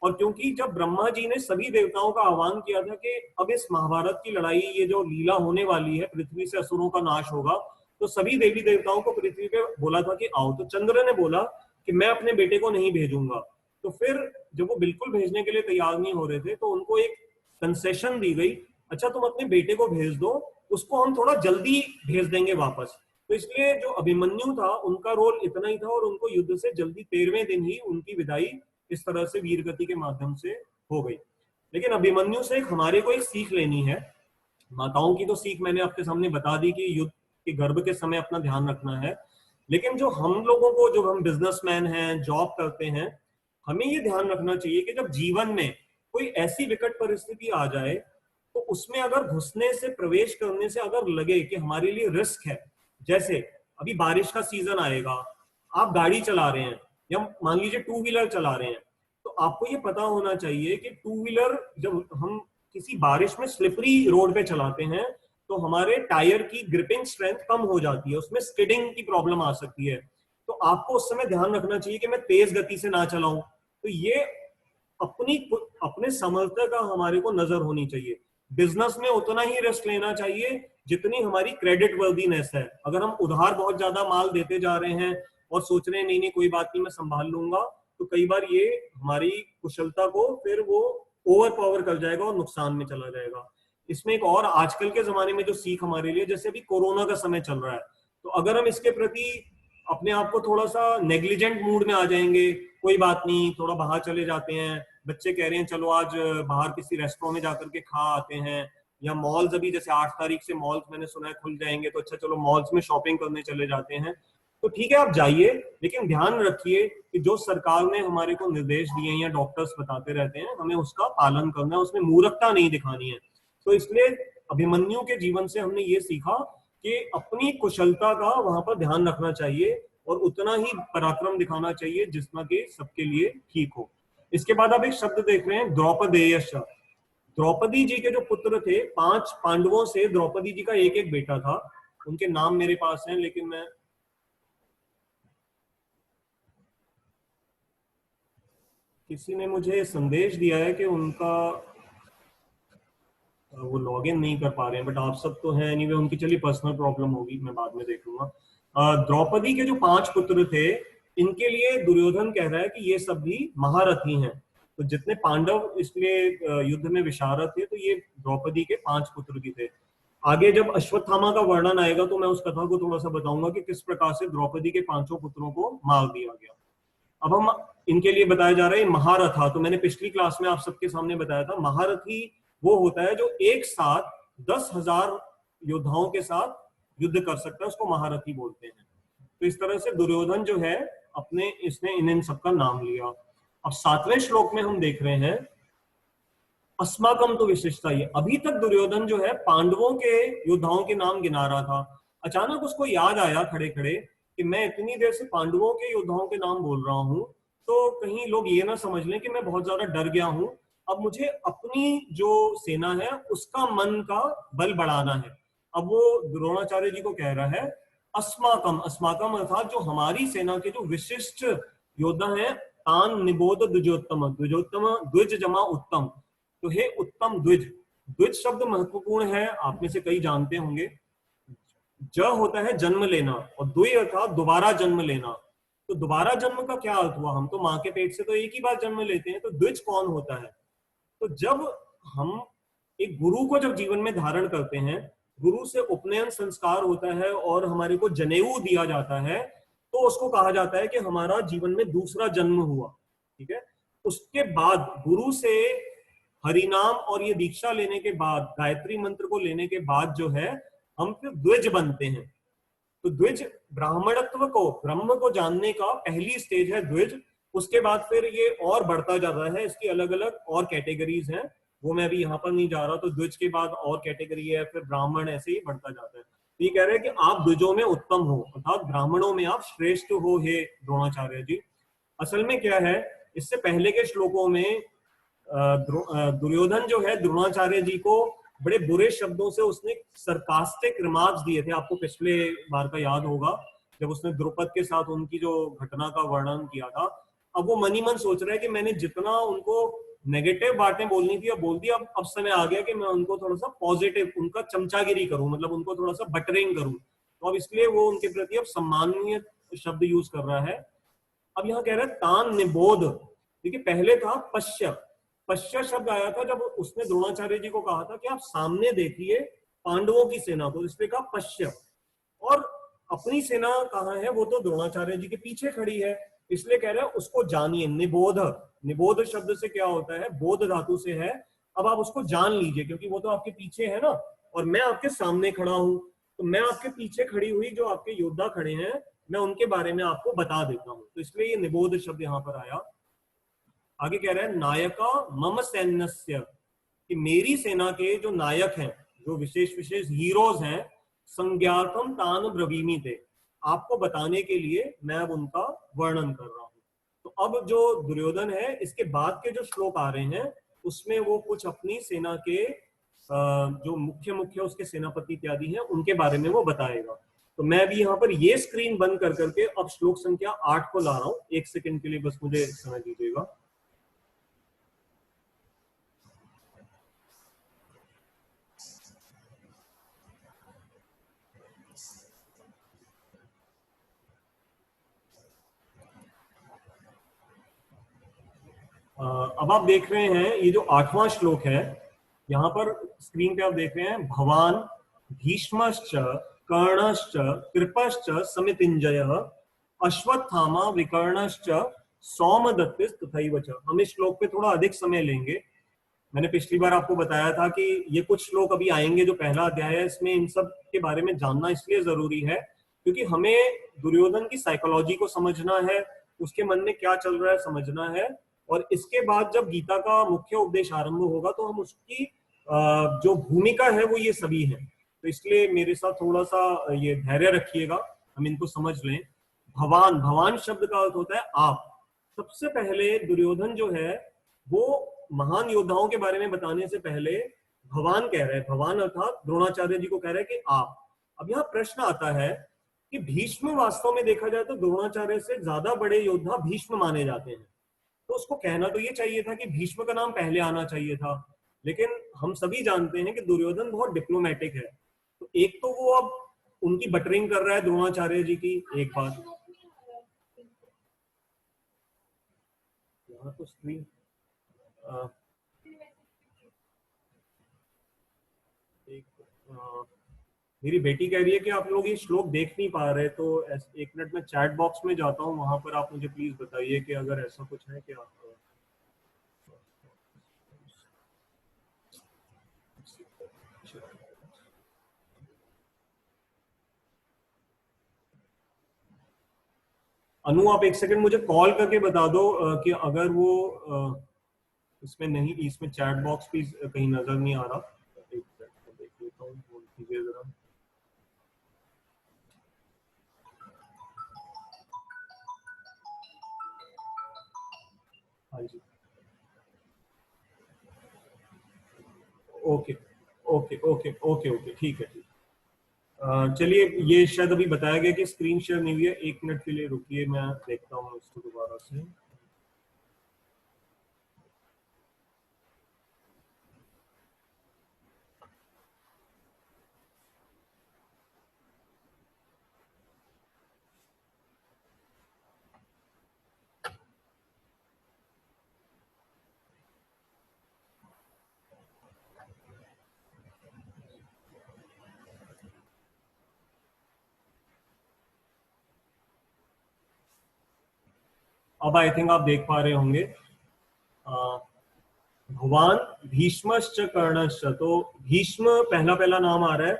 और क्योंकि जब ब्रह्मा जी ने सभी देवताओं का आह्वान किया था कि अब इस महाभारत की लड़ाई, ये जो लीला होने वाली है, पृथ्वी से असुरों का नाश होगा, तो सभी देवी देवताओं को पृथ्वी पे बोला था कि आओ, तो चंद्र ने बोला कि मैं अपने बेटे को नहीं भेजूंगा। तो फिर जब वो बिल्कुल भेजने के लिए तैयार नहीं हो रहे थे तो उनको एक कंसेशन दी गई, अच्छा तुम अपने बेटे को भेज दो, उसको हम थोड़ा जल्दी भेज देंगे वापस। तो इसलिए जो अभिमन्यु था उनका रोल इतना ही था और उनको युद्ध से जल्दी 13वें दिन ही उनकी विदाई इस तरह से वीरगति के माध्यम से हो गई। लेकिन अभिमन्यु से हमारे को एक सीख लेनी है। माताओं की तो सीख मैंने आपके सामने बता दी कि युद्ध के गर्भ के समय अपना ध्यान रखना है, लेकिन जो हम लोगों को, जो हम बिजनेसमैन हैं, जॉब करते हैं, हमें ये ध्यान रखना चाहिए कि जब जीवन में कोई ऐसी विकट परिस्थिति आ जाए तो उसमें अगर घुसने से, प्रवेश करने से अगर लगे कि हमारे लिए रिस्क है, जैसे अभी बारिश का सीजन आएगा, आप गाड़ी चला रहे हैं या मान लीजिए टू व्हीलर चला रहे हैं, तो आपको ये पता होना चाहिए कि टू व्हीलर जब हम किसी बारिश में स्लिपरी रोड पे चलाते हैं तो हमारे टायर की ग्रिपिंग स्ट्रेंथ कम हो जाती है, उसमें स्किडिंग की प्रॉब्लम आ सकती है। तो आपको उस समय ध्यान रखना चाहिए कि मैं तेज गति से ना चलाऊं। तो ये अपने समर्थता का हमारे को नजर होनी चाहिए। बिजनेस में उतना ही रिस्क लेना चाहिए जितनी हमारी क्रेडिट वर्दीनेस है। अगर हम उधार बहुत ज्यादा माल देते जा रहे हैं और सोच रहे हैं नहीं नहीं कोई बात नहीं मैं संभाल लूंगा, तो कई बार ये हमारी कुशलता को फिर वो ओवर पावर कर जाएगा और नुकसान में चला जाएगा। इसमें एक और आजकल के जमाने में जो सीख हमारे लिए, जैसे अभी कोरोना का समय चल रहा है, तो अगर हम इसके प्रति अपने आप को थोड़ा सा नेग्लिजेंट मूड में आ जाएंगे, कोई बात नहीं थोड़ा बाहर चले जाते हैं, बच्चे कह रहे हैं चलो आज बाहर किसी रेस्टोरेंट में जाकर के खा आते हैं, या मॉल्स अभी जैसे 8 तारीख से मॉल्स मैंने सुना है खुल जाएंगे, तो अच्छा चलो मॉल्स में शॉपिंग करने चले जाते हैं। तो ठीक है आप जाइए, लेकिन ध्यान रखिए कि जो सरकार ने हमारे को निर्देश दिए हैं या डॉक्टर्स बताते रहते हैं हमें उसका पालन करना है, उसमें मूर्खता नहीं दिखानी है। तो इसलिए अभिमन्यु के जीवन से हमने ये सीखा कि अपनी कुशलता का वहां पर ध्यान रखना चाहिए और उतना ही पराक्रम दिखाना चाहिए जितना कि सबके लिए ठीक हो। इसके बाद आप एक शब्द देख रहे हैं द्रौपदेयश। द्रौपदी जी के जो पुत्र थे, 5 पांडवों से द्रौपदी जी का एक एक बेटा था, उनके नाम मेरे पास हैं लेकिन मैं किसी ने मुझे संदेश दिया है कि उनका वो लॉग इन नहीं कर पा रहे हैं, बट आप सब तो हैं एनीवे, उनकी चलिए पर्सनल प्रॉब्लम होगी, मैं बाद में देख लूंगा। द्रौपदी के जो 5 पुत्र थे इनके लिए दुर्योधन कह रहा है कि ये सब भी महारथी हैं। तो जितने पांडव इसलिए युद्ध में विशारद थे तो ये द्रौपदी के 5 पुत्र भी थे। आगे जब अश्वत्थामा का वर्णन आएगा तो मैं उस कथा को थोड़ा सा बताऊंगा कि किस प्रकार से द्रौपदी के 5 पुत्रों को मार दिया गया। अब हम इनके लिए बताया जा रहा है महारथा। तो मैंने पिछली क्लास में आप सबके सामने बताया था महारथी वो होता है जो एक साथ 10,000 योद्धाओं के साथ युद्ध कर सकता है, उसको महारथी बोलते हैं। तो इस तरह से दुर्योधन जो है अपने इसने इन सबका नाम लिया। अब 7वें श्लोक में हम देख रहे हैं अस्माकम तो विशिष्टता। ये अभी तक दुर्योधन जो है पांडवों के योद्धाओं के नाम गिना रहा था, अचानक उसको याद आया खड़े खड़े कि मैं इतनी देर से पांडवों के योद्धाओं के नाम बोल रहा हूं, तो कहीं लोग ये ना समझ लें कि मैं बहुत ज्यादा डर गया हूं। अब मुझे अपनी जो सेना है उसका मन का बल बढ़ाना है। अब वो द्रोणाचार्य जी को कह रहा है अस्माकम, अस्माकम अर्थात जो हमारी सेना के जो विशिष्ट योद्धा है तान निबोध द्विजोत्तम, द्विजोत्तम द्विज जमा उत्तम, तो हे उत्तम द्विज। द्विज शब्द महत्वपूर्ण है, आप में से कई जानते होंगे। ज होता है जन्म लेना और द्वि अर्थात दोबारा जन्म लेना। तो दोबारा जन्म का क्या अर्थ हुआ, हम तो माँ के पेट से तो एक ही बार जन्म लेते हैं, तो द्विज कौन होता है? तो जब हम एक गुरु को जब जीवन में धारण करते हैं, गुरु से उपनयन संस्कार होता है और हमारे को जनेऊ दिया जाता है, तो उसको कहा जाता है कि हमारा जीवन में दूसरा जन्म हुआ। ठीक है, उसके बाद गुरु से हरिनाम और ये दीक्षा लेने के बाद, गायत्री मंत्र को लेने के बाद जो है, हम फिर द्विज बनते हैं। तो द्विज ब्राह्मणत्व को, ब्रह्म को जानने का पहली स्टेज है द्विज। उसके बाद फिर ये और बढ़ता जाता है, इसकी अलग अलग और कैटेगरीज हैं, वो मैं अभी यहाँ पर नहीं जा रहा। तो द्विज के बाद और कैटेगरी है, फिर ब्राह्मण, ऐसे ही बढ़ता जाता है। तो ये कह रहे हैं कि आप द्विजों में उत्तम हो, अर्थात ब्राह्मणों में आप श्रेष्ठ हो हे द्रोणाचार्य जी। असल में क्या है, इससे पहले के श्लोकों में दुर्योधन जो है द्रोणाचार्य जी को बड़े बुरे शब्दों से उसने सरकास्टिक रिमार्क्स दिए थे। आपको पिछले बार का याद होगा, जब उसने द्रुपद के साथ उनकी जो घटना का वर्णन किया था। अब वो मनी मन सोच रहा है कि मैंने जितना उनको नेगेटिव बातें बोलनी थी अब बोल दी, अब समय आ गया कि मैं उनको थोड़ा सा पॉजिटिव, उनका चमचागिरी करूं, मतलब उनको थोड़ा सा बटरिंग करूं। तो अब इसलिए वो उनके प्रति अब सम्माननीय शब्द यूज कर रहा है। अब यहाँ कह रहा है तान निबोध। देखिए पहले था पश्य, पश्य शब्द आया था जब उसने द्रोणाचार्य जी को कहा था कि आप सामने देखिए पांडवों की सेना को, इसलिए कहा पश्य। और अपनी सेना कहाँ है, वो तो द्रोणाचार्य जी के पीछे खड़ी है, इसलिए कह रहे हैं उसको जानिए। निबोध, निबोध शब्द से क्या होता है, बोध धातु से है। अब आप उसको जान लीजिए, क्योंकि वो तो आपके पीछे है ना, और मैं आपके सामने खड़ा हूं। तो मैं आपके पीछे खड़ी हुई जो आपके योद्धा खड़े हैं, मैं उनके बारे में आपको बता देता हूं। तो इसलिए ये निबोध शब्द यहां पर आया। आगे कह रहे हैं नायका मम सैन्यस्य, कि मेरी सेना के जो नायक हैं, जो विशेष विशेष हीरोज हैं, संज्ञार्थम तान ब्रवीमी थे, आपको बताने के लिए मैं अब उनका वर्णन कर रहा हूं। तो अब जो दुर्योधन है, इसके बाद के जो श्लोक आ रहे हैं, उसमें वो कुछ अपनी सेना के जो मुख्य मुख्य उसके सेनापति इत्यादि हैं, उनके बारे में वो बताएगा। तो मैं भी यहाँ पर ये स्क्रीन बंद कर करके अब श्लोक संख्या 8 को ला रहा हूं। एक सेकंड के लिए बस मुझे समय दीजिएगा। अब आप देख रहे हैं ये जो 8वां श्लोक है, यहाँ पर स्क्रीन पे आप देख रहे हैं, भवान भीष्मश्च कर्णश्च कृपश्च समितिंजयः अश्वत्थामा विकर्णश्च सौमदत्तिस् तथैव च। हम इस श्लोक पे थोड़ा अधिक समय लेंगे। मैंने पिछली बार आपको बताया था कि ये कुछ श्लोक अभी आएंगे, जो पहला अध्याय है, इसमें इन सब के बारे में जानना इसलिए जरूरी है क्योंकि हमें दुर्योधन की साइकोलॉजी को समझना है, उसके मन में क्या चल रहा है समझना है। और इसके बाद जब गीता का मुख्य उपदेश आरंभ होगा तो हम उसकी जो भूमिका है वो ये सभी है। तो इसलिए मेरे साथ थोड़ा सा ये धैर्य रखिएगा, हम इनको समझ लें। भवान, भवान शब्द का अर्थ होता है आप। सबसे पहले दुर्योधन जो है वो महान योद्धाओं के बारे में बताने से पहले भगवान कह रहे हैं, भगवान अर्थात द्रोणाचार्य जी को कह रहे हैं कि आप। अब यहाँ प्रश्न आता है कि भीष्म वास्तव में देखा जाए तो द्रोणाचार्य से ज्यादा बड़े योद्धा भीष्म माने जाते हैं। तो उसको कहना तो ये चाहिए था कि भीष्म का नाम पहले आना चाहिए था, लेकिन हम सभी जानते हैं कि दुर्योधन बहुत डिप्लोमेटिक है। तो एक तो वो अब उनकी बटरिंग कर रहा है द्रोणाचार्य जी की, एक बात। यहाँ तो स्क्रीन एक मेरी बेटी कह रही है कि आप लोग ये श्लोक देख नहीं पा रहे, तो एक मिनट में चैट बॉक्स में जाता हूँ, वहां पर आप मुझे प्लीज बताइए कि अगर ऐसा कुछ है कि आप। अनु आप एक सेकंड मुझे कॉल करके बता दो कि अगर वो इसमें नहीं, इसमें चैट बॉक्स भी कहीं नजर नहीं आ रहा। एक सेकंड देख लेता हूँ, बोल दीजिए जरा। हाँ जी, okay okay okay okay okay, ठीक है ठीक। चलिए, ये शायद अभी बताया गया कि स्क्रीन शेयर नहीं हुई है। 1 मिनट के लिए रुकिए, मैं देखता हूँ इसको दोबारा से। अब आई थिंक आप देख पा रहे होंगे। अ, भगवान भीष्मश्च कर्णश्च, तो भीष्म पहला पहला नाम आ रहा है,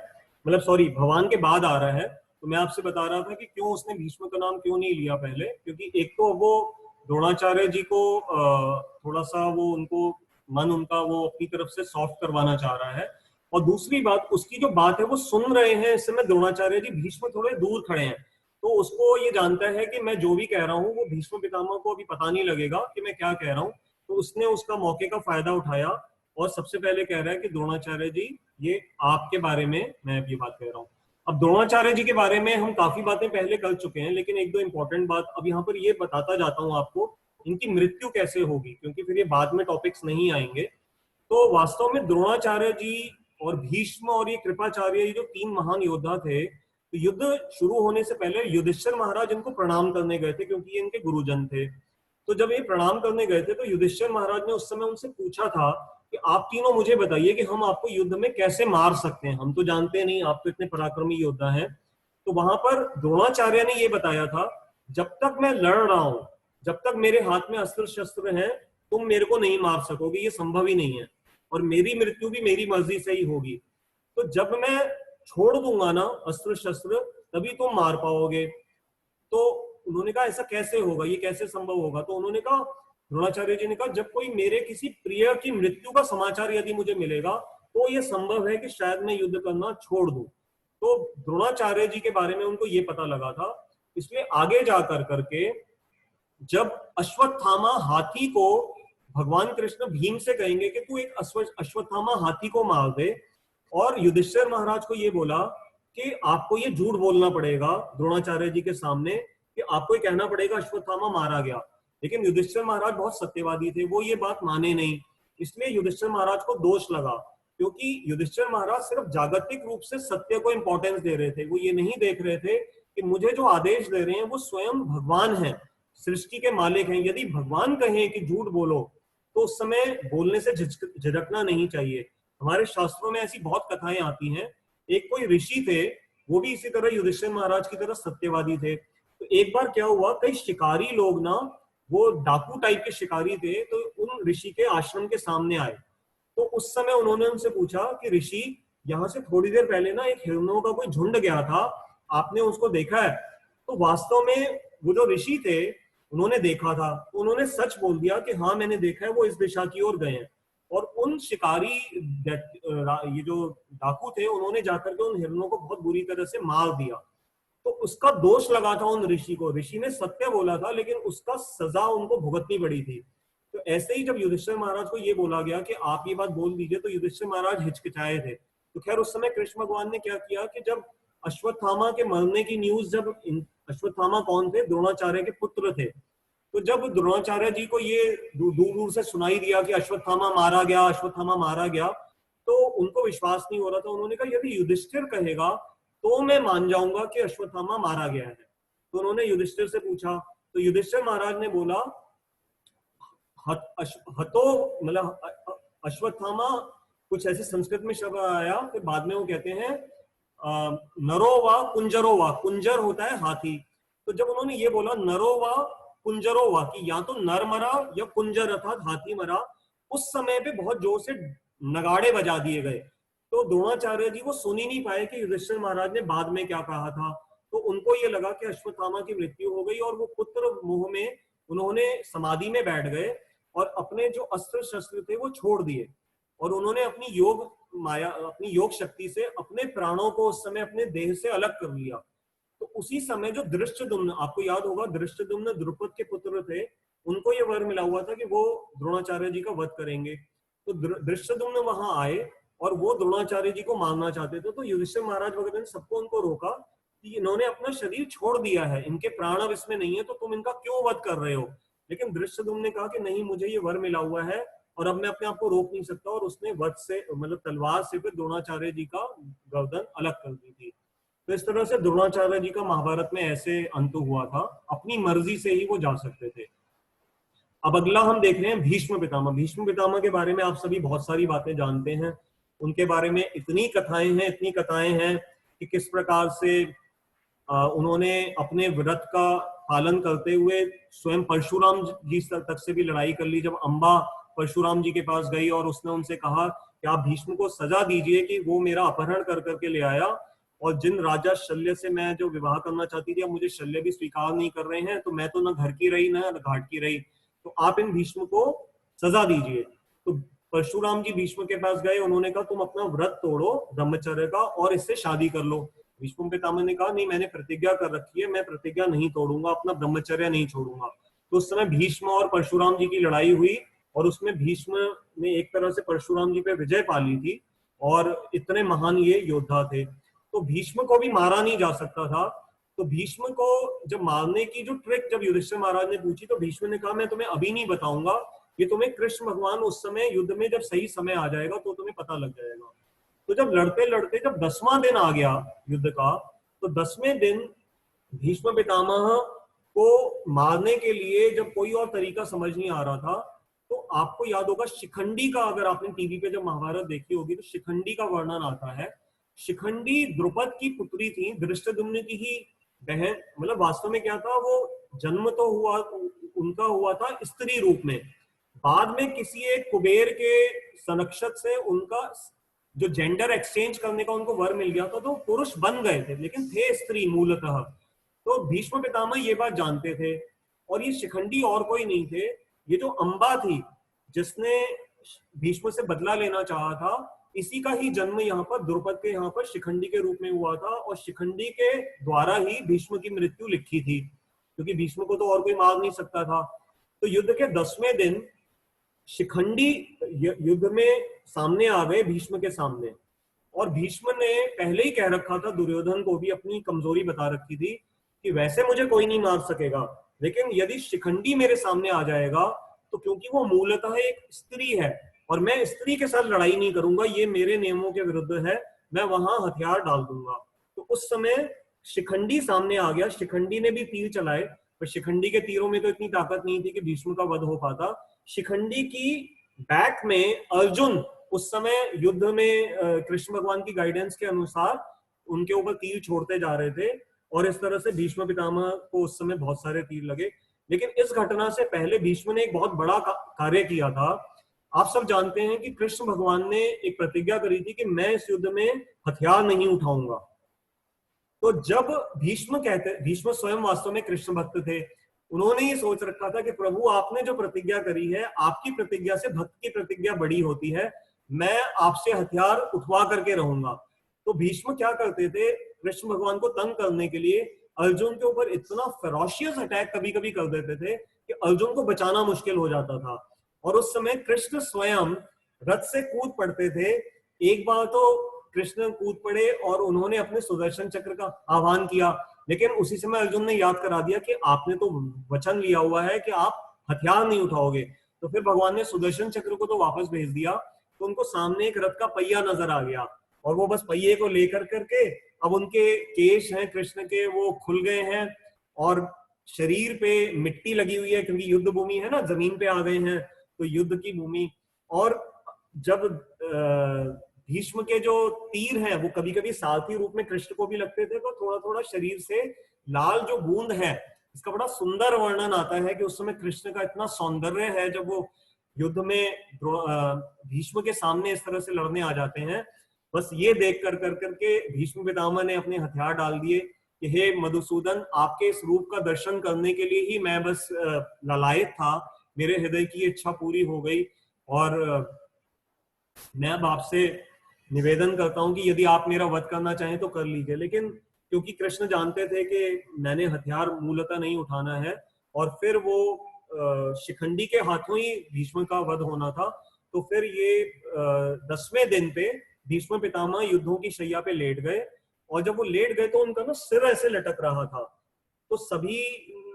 मतलब सॉरी, भगवान के बाद आ रहा है। तो मैं आपसे बता रहा था कि क्यों उसने भीष्म का नाम क्यों नहीं लिया पहले, क्योंकि एक तो वो द्रोणाचार्य जी को थोड़ा सा वो उनको मन उनका वो अपनी तरफ से सॉफ्ट करवाना चाह रहा है, और दूसरी बात उसकी जो बात है वो सुन रहे हैं इस समय द्रोणाचार्य जी, भीष्म थोड़े दूर खड़े हैं। तो उसको ये जानता है कि मैं जो भी कह रहा हूँ वो भीष्म पितामह को अभी पता नहीं लगेगा कि मैं क्या कह रहा हूँ। तो उसने उसका मौके का फायदा उठाया और सबसे पहले कह रहा है कि द्रोणाचार्य जी, ये आपके बारे में मैं अब ये बात कह रहा हूँ। अब द्रोणाचार्य जी के बारे में हम काफी बातें पहले कर चुके हैं, लेकिन एक दो इंपॉर्टेंट बात अब यहाँ पर ये बताता जाता हूँ आपको, इनकी मृत्यु कैसे होगी, क्योंकि फिर ये बाद में टॉपिक्स नहीं आएंगे। तो वास्तव में द्रोणाचार्य जी और भीष्म और ये कृपाचार्य, ये जो 3 महान योद्धा थे, तो युद्ध शुरू होने से पहले युधिष्ठिर महाराज इनको प्रणाम करने गए थे, क्योंकि ये इनके गुरुजन थे। तो जब ये प्रणाम करने गए थे तो युधिष्ठिर महाराज ने उस समय उनसे पूछा था कि आप तीनों मुझे बताइए कि हम आपको युद्ध में कैसे मार सकते हैं, हम तो जानते नहीं, आप तो इतने पराक्रमी योद्धा हैं। तो वहां पर द्रोणाचार्य ने ये बताया था, जब तक मैं लड़ रहा हूं, जब तक मेरे हाथ में अस्त्र शस्त्र हैं, तुम मेरे को नहीं मार सकोगे, ये संभव ही नहीं है, और मेरी मृत्यु भी मेरी मर्जी से ही होगी। तो जब मैं छोड़ दूंगा ना अस्त्र शस्त्र, तभी तुम मार पाओगे। तो उन्होंने कहा ऐसा कैसे होगा, ये कैसे संभव होगा? तो उन्होंने कहा, द्रोणाचार्य जी ने कहा, जब कोई मेरे किसी प्रिय की मृत्यु का समाचार यदि मुझे मिलेगा तो ये संभव है कि शायद मैं युद्ध करना छोड़ दूं। तो द्रोणाचार्य जी के बारे में उनको ये पता लगा था। इसलिए आगे जाकर करके जब अश्वत्थामा हाथी को भगवान कृष्ण भीम से कहेंगे कि तू एक अश्वत्थामा हाथी को मार दे, और युधिष्ठिर महाराज को ये बोला कि आपको ये झूठ बोलना पड़ेगा द्रोणाचार्य जी के सामने, कि आपको ये कहना पड़ेगा अश्वत्थामा मारा गया। लेकिन युधिष्ठिर महाराज बहुत सत्यवादी थे, वो ये बात माने नहीं। इसलिए युधिष्ठिर महाराज को दोष लगा, क्योंकि युधिष्ठिर महाराज सिर्फ जागतिक रूप से सत्य को इंपॉर्टेंस दे रहे थे, वो ये नहीं देख रहे थे कि मुझे जो आदेश दे रहे हैं वो स्वयं भगवान है, सृष्टि के मालिक हैं। यदि भगवान कहें कि झूठ बोलो, तो उस समय बोलने से झिझकना नहीं चाहिए। हमारे शास्त्रों में ऐसी बहुत कथाएं आती हैं। एक कोई ऋषि थे, वो भी इसी तरह युधिष्ठिर महाराज की तरह सत्यवादी थे। तो एक बार क्या हुआ, कई शिकारी लोग ना, वो डाकू टाइप के शिकारी थे, तो उन ऋषि के आश्रम के सामने आए। तो उस समय उन्होंने उनसे पूछा कि ऋषि, यहाँ से थोड़ी देर पहले ना एक हिरणों का कोई झुंड गया था, आपने उसको देखा है? तो वास्तव में वो जो ऋषि थे उन्होंने देखा था, तो उन्होंने सच बोल दिया कि हाँ मैंने देखा है, वो इस दिशा की ओर गए हैं। और उन शिकारी ये जो डाकू थे, उन्होंने जाकर के उन हिरणों को बहुत बुरी तरह से मार दिया। तो उसका दोष लगा था उन ऋषि को। ऋषि ने सत्य बोला था, लेकिन उसका सजा उनको भुगतनी पड़ी थी। तो ऐसे ही जब युधिष्ठिर महाराज को ये बोला गया कि आप ये बात बोल दीजिए, तो युधिष्ठिर महाराज हिचकिचाए थे। तो खैर उस समय कृष्ण भगवान ने क्या किया कि जब अश्वत्थामा के मरने की न्यूज, अश्वत्थामा कौन थे? द्रोणाचार्य के पुत्र थे। तो जब द्रोणाचार्य जी को ये दूर दूर से सुनाई दिया कि अश्वत्थामा मारा गया, अश्वत्थामा मारा गया, तो उनको विश्वास नहीं हो रहा था। उन्होंने कहा यदि युधिष्ठिर कहेगा तो मैं मान जाऊंगा कि अश्वत्थामा मारा गया है। तो उन्होंने युधिष्ठिर से पूछा, तो युधिष्ठिर महाराज ने बोला, हतो मतलब अश्वत्थामा, कुछ ऐसे संस्कृत में शब्द आया, फिर बाद में वो कहते हैं नरो वा कुंजरो वा, कुंजर होता है हाथी। तो जब उन्होंने ये बोला नरो वा कुंजरो वा, कि या तो नर मरा या कुंजर अर्थात हाथी मरा, उस समय पे बहुत जोर से नगाड़े बजा दिए गए। तो द्रोणाचार्य जी वो सुन ही नहीं पाए कि युधिष्ठिर महाराज ने बाद में क्या कहा था। तो उनको ये लगा कि अश्वत्थामा की मृत्यु हो गई, और वो पुत्र मोह में उन्होंने समाधि में बैठ गए और अपने जो अस्त्र शस्त्र थे वो छोड़ दिए, और उन्होंने अपनी योग माया, अपनी योग शक्ति से अपने प्राणों को उस समय अपने देह से अलग कर लिया। तो उसी समय जो धृष्टद्युम्न, आपको याद होगा धृष्टद्युम्न द्रुपद के पुत्र थे, उनको ये वर मिला हुआ था कि वो द्रोणाचार्य जी का वध करेंगे। तो धृष्टद्युम्न वहां आए और वो द्रोणाचार्य जी को मारना चाहते थे। तो युधिष्ठिर महाराज वगैरह ने सबको उनको रोका कि इन्होंने अपना शरीर छोड़ दिया है, इनके प्राण अब इसमें नहीं है, तो तुम इनका क्यों वध कर रहे हो। लेकिन धृष्टद्युम्न ने कहा कि नहीं, मुझे ये वर मिला हुआ है और अब मैं अपने आप को रोक नहीं सकता, और उसने वध से मतलब तलवार से फिर द्रोणाचार्य जी का गर्दन अलग कर दी थी। तो इस तरह से द्रोणाचार्य जी का महाभारत में ऐसे अंत हुआ था, अपनी मर्जी से ही वो जा सकते थे। अब अगला हम देख रहे हैं भीष्म पितामह। भीष्म पितामह के बारे में आप सभी बहुत सारी बातें जानते हैं। उनके बारे में इतनी कथाएं हैं कि किस प्रकार से उन्होंने अपने व्रत का पालन करते हुए स्वयं परशुराम जी तक से भी लड़ाई कर ली। जब अंबा परशुराम जी के पास गई और उसने उनसे कहा कि आप भीष्म को सजा दीजिए कि वो मेरा अपहरण कर करके ले आया, और जिन राजा शल्य से मैं जो विवाह करना चाहती थी, अब मुझे शल्य भी स्वीकार नहीं कर रहे हैं, तो मैं तो न घर की रही न घाट की रही, तो आप इन भीष्म को सजा दीजिए। तो परशुराम जी भीष्म के पास गए, उन्होंने कहा तुम अपना व्रत तोड़ो ब्रह्मचर्य का और इससे शादी कर लो। भीष्म पितामह ने कहा नहीं, मैंने प्रतिज्ञा कर रखी है, मैं प्रतिज्ञा नहीं तोड़ूंगा, अपना ब्रह्मचर्य नहीं छोड़ूंगा। तो उस समय भीष्म और परशुराम जी की लड़ाई हुई, और उसमें भीष्म ने एक तरह से परशुराम जी पे विजय पा ली थी, और इतने महान ये योद्धा थे। तो भीष्म को भी मारा नहीं जा सकता था। तो भीष्म को जब मारने की जो ट्रिक जब युधिष्ठिर महाराज ने पूछी, तो भीष्म ने कहा मैं तुम्हें अभी नहीं बताऊंगा, ये तुम्हें कृष्ण भगवान उस समय युद्ध में जब सही समय आ जाएगा तो तुम्हें पता लग जाएगा। तो जब लड़ते लड़ते जब 10वां दिन आ गया युद्ध का, तो 10वें दिन भीष्म पितामह को मारने के लिए जब कोई और तरीका समझ नहीं आ रहा था, तो आपको याद होगा शिखंडी का, अगर आपने टीवी पे जब महाभारत देखी होगी तो शिखंडी का वर्णन आता है। शिखंडी द्रुपद की पुत्री थी, धृष्टद्युम्न की ही बहन। मतलब वास्तव में क्या था, वो जन्म तो हुआ उनका हुआ था स्त्री रूप में, बाद में किसी एक कुबेर के संरक्षक से उनका जो जेंडर एक्सचेंज करने का उनको वर मिल गया था, तो पुरुष बन गए थे लेकिन थे स्त्री मूलतः। तो भीष्म पितामह ये बात जानते थे, और ये शिखंडी और कोई नहीं थे, ये जो अंबा थी जिसने भीष्म से बदला लेना चाहा था, इसी का ही जन्म यहाँ पर द्रुपद के यहाँ पर शिखंडी के रूप में हुआ था, और शिखंडी के द्वारा ही भीष्म की मृत्यु लिखी थी, क्योंकि भीष्म को तो और कोई मार नहीं सकता था। तो युद्ध के 10वें दिन शिखंडी युद्ध में सामने आ गए भीष्म के सामने, और भीष्म ने पहले ही कह रखा था, दुर्योधन को भी अपनी कमजोरी बता रखी थी कि वैसे मुझे कोई नहीं मार सकेगा, लेकिन यदि शिखंडी मेरे सामने आ जाएगा तो क्योंकि वो मूलतः एक स्त्री है और मैं स्त्री के साथ लड़ाई नहीं करूंगा, ये मेरे नियमों के विरुद्ध है, मैं वहां हथियार डाल दूंगा। तो उस समय शिखंडी सामने आ गया, शिखंडी ने भी तीर चलाए, पर शिखंडी के तीरों में तो इतनी ताकत नहीं थी कि भीष्म का वध हो पाता। शिखंडी की बैक में अर्जुन उस समय युद्ध में कृष्ण भगवान की गाइडेंस के अनुसार उनके ऊपर तीर छोड़ते जा रहे थे, और इस तरह से भीष्म पितामह को उस समय बहुत सारे तीर लगे। लेकिन इस घटना से पहले भीष्म ने एक बहुत बड़ा कार्य किया था। आप सब जानते हैं कि कृष्ण भगवान ने एक प्रतिज्ञा करी थी कि मैं इस युद्ध में हथियार नहीं उठाऊंगा। तो जब भीष्म स्वयं वास्तव में कृष्ण भक्त थे, उन्होंने ये सोच रखा था कि प्रभु आपने जो प्रतिज्ञा करी है, आपकी प्रतिज्ञा से भक्त की प्रतिज्ञा बड़ी होती है, मैं आपसे हथियार उठवा करके रहूंगा। तो भीष्म क्या करते थे, कृष्ण भगवान को तंग करने के लिए अर्जुन के ऊपर इतना फेरोशियस अटैक कभी कभी कर देते थे कि अर्जुन को बचाना मुश्किल हो जाता था। और उस समय कृष्ण स्वयं रथ से कूद पड़ते थे। एक बार तो कृष्ण कूद पड़े और उन्होंने अपने सुदर्शन चक्र का आह्वान किया, लेकिन उसी समय अर्जुन ने याद करा दिया कि आपने तो वचन लिया हुआ है कि आप हथियार नहीं उठाओगे। तो फिर भगवान ने सुदर्शन चक्र को तो वापस भेज दिया। तो उनको सामने एक रथ का पहिया नजर आ गया, और वो बस पहिए को लेकर करके, अब उनके केश हैं कृष्ण के वो खुल गए हैं, और शरीर पे मिट्टी लगी हुई है, क्योंकि युद्ध भूमि है ना, जमीन पे आ गए हैं, तो युद्ध की भूमि। और जब भीष्म के जो तीर हैं वो कभी कभी सारथी रूप में कृष्ण को भी लगते थे, तो थोड़ा थोड़ा शरीर से लाल जो बूंद है, इसका बड़ा सुंदर वर्णन आता है कि उस समय कृष्ण का इतना सौंदर्य है जब वो युद्ध में भीष्म के सामने इस तरह से लड़ने आ जाते हैं। बस ये देख कर करके भीष्म पितामह ने अपने हथियार डाल दिए कि हे मधुसूदन, आपके इस रूप का दर्शन करने के लिए ही मैं बस ललायत था, मेरे हृदय की इच्छा पूरी हो गई, और मैं अब आपसे निवेदन करता हूं कि यदि आप मेरा वध करना चाहें तो कर लीजिए। लेकिन क्योंकि कृष्ण जानते थे कि मैंने हथियार मूलतः नहीं उठाना है, और फिर वो शिखंडी के हाथों ही भीष्म का वध होना था, तो फिर ये 10वें दिन पे भीष्म पितामह युद्धों की शैया पे लेट गए, और जब वो लेट गए तो उनका ना सिर ऐसे लटक रहा था। तो सभी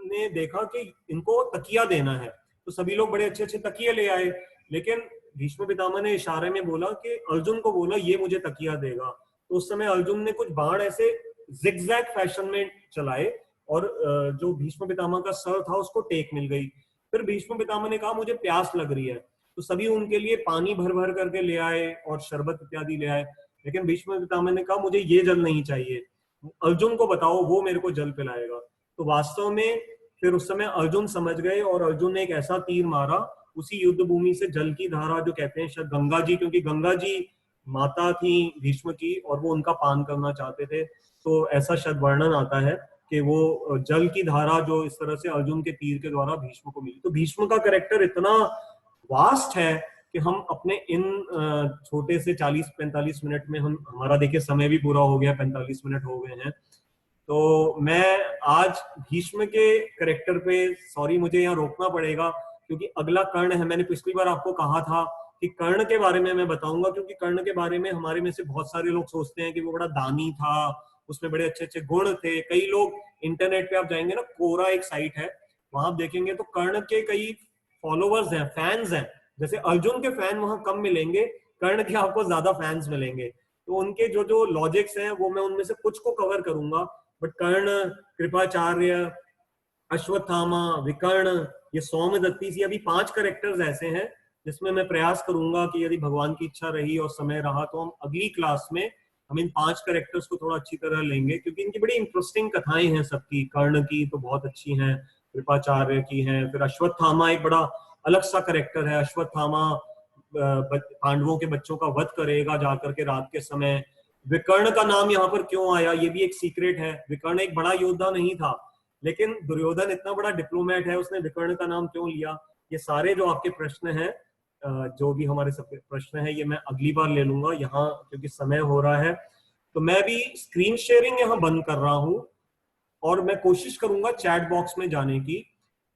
ने देखा कि इनको तकिया देना है, तो सभी लोग बड़े अच्छे अच्छे तकिए ले आए, लेकिन भीष्म पितामह ने इशारे में बोला कि अर्जुन को बोला ये मुझे तकिया देगा। तो उस समय अर्जुन ने कुछ बाण ऐसे जिगजैग फैशन में चलाए, और जो भीष्म पितामह का सर था उसको टेक मिल गई। फिर भीष्म पितामह ने कहा मुझे प्यास लग रही है, तो सभी उनके लिए पानी भर भर करके ले आए और शरबत इत्यादि ले आए, लेकिन भीष्म पितामह ने कहा मुझे ये जल नहीं चाहिए, अर्जुन को बताओ वो मेरे को जल पिलाएगा। तो वास्तव में फिर उस समय अर्जुन समझ गए, और अर्जुन ने एक ऐसा तीर मारा उसी युद्ध भूमि से, जल की धारा जो कहते हैं शायद गंगा जी, क्योंकि गंगा जी माता थी भीष्म की और वो उनका पान करना चाहते थे, तो ऐसा शायद वर्णन आता है कि वो जल की धारा जो इस तरह से अर्जुन के तीर के द्वारा भीष्म को मिली। तो भीष्म का कैरेक्टर इतना वास्ट है कि हम अपने इन छोटे से 40-45 मिनट में, हम हमारा देखिए समय भी पूरा हो गया, 45 मिनट हो गए हैं, तो मैं आज भीष्म के कैरेक्टर पे, सॉरी मुझे यहाँ रोकना पड़ेगा क्योंकि अगला कर्ण है। मैंने पिछली बार आपको कहा था कि कर्ण के बारे में मैं बताऊंगा, क्योंकि कर्ण के बारे में हमारे में से बहुत सारे लोग सोचते हैं कि वो बड़ा दानी था, उसमें बड़े अच्छे अच्छे गुण थे। कई लोग इंटरनेट पे आप जाएंगे ना, कोरा एक साइट है, वहां आप देखेंगे तो कर्ण के कई फॉलोवर्स हैं, फैंस हैं। जैसे अर्जुन के फैन वहां कम मिलेंगे, कर्ण के आपको ज्यादा फैंस मिलेंगे। तो उनके जो जो लॉजिक्स हैं वो मैं उनमें से कुछ को कवर करूंगा, बट कर्ण, कृपाचार्य, अश्वत्थामा, विकर्ण, ये सौम्यदत्ती सी, अभी 5 कैरेक्टर्स ऐसे हैं जिसमें मैं प्रयास करूंगा कि यदि भगवान की इच्छा रही और समय रहा तो हम अगली क्लास में हम इन 5 कैरेक्टर्स को थोड़ा अच्छी तरह लेंगे, क्योंकि इनकी बड़ी इंटरेस्टिंग कथाएं हैं सबकी। कर्ण की तो बहुत अच्छी हैं, कृपाचार्य की हैं, फिर अश्वत्थामा एक बड़ा अलग सा कैरेक्टर है। अश्वत्थामा पांडवों के बच्चों का वध करेगा जाकर के रात के समय। विकर्ण का नाम यहाँ पर क्यों आया ये भी एक सीक्रेट है। विकर्ण एक बड़ा योद्धा नहीं था, लेकिन दुर्योधन इतना बड़ा डिप्लोमेट है, उसने विकर्ण का नाम क्यों लिया। ये सारे जो आपके प्रश्न हैं, जो भी हमारे सब प्रश्न हैं, ये मैं अगली बार ले लूंगा यहाँ, क्योंकि समय हो रहा है। तो मैं भी स्क्रीन शेयरिंग यहाँ बंद कर रहा हूँ और मैं कोशिश करूंगा चैट बॉक्स में जाने की।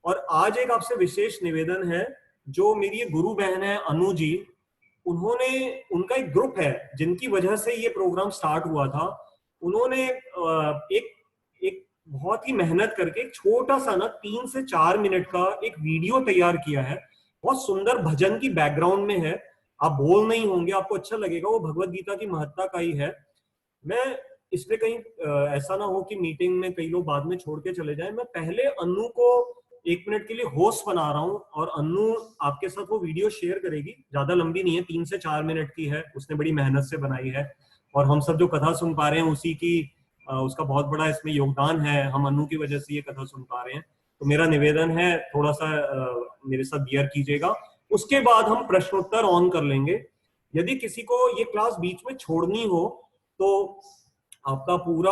और आज एक आपसे विशेष निवेदन है, जो मेरी ये गुरु बहन है अनु जी, उन्होंने, उनका एक ग्रुप है जिनकी वजह से ये प्रोग्राम स्टार्ट हुआ था। उन्होंने एक एक बहुत ही मेहनत करके एक छोटा सा ना 3 से 4 मिनट का एक वीडियो तैयार किया है। बहुत सुंदर भजन की बैकग्राउंड में है, आप बोल नहीं होंगे, आपको अच्छा लगेगा। वो भगवत गीता की महत्ता का ही है। मैं इसलिए कहीं ऐसा ना हो कि मीटिंग में कई लोग बाद में छोड़ के चले जाएं, मैं पहले अन्नू को 1 मिनट के लिए होस्ट बना रहा हूं, और अन्नू आपके साथ वो वीडियो शेयर करेगी। ज्यादा लंबी नहीं है, 3 से 4 मिनट की है, उसने बड़ी मेहनत से बनाई है, और हम सब जो कथा सुन पा रहे हैं उसी की, उसका बहुत बड़ा इसमें योगदान है। हम अन्नू की वजह से ये कथा सुन पा रहे हैं। तो मेरा निवेदन है, थोड़ा सा मेरे साथ बियर कीजिएगा। उसके बाद हम प्रश्नोत्तर ऑन कर लेंगे। यदि किसी को ये क्लास बीच में छोड़नी हो तो आपका पूरा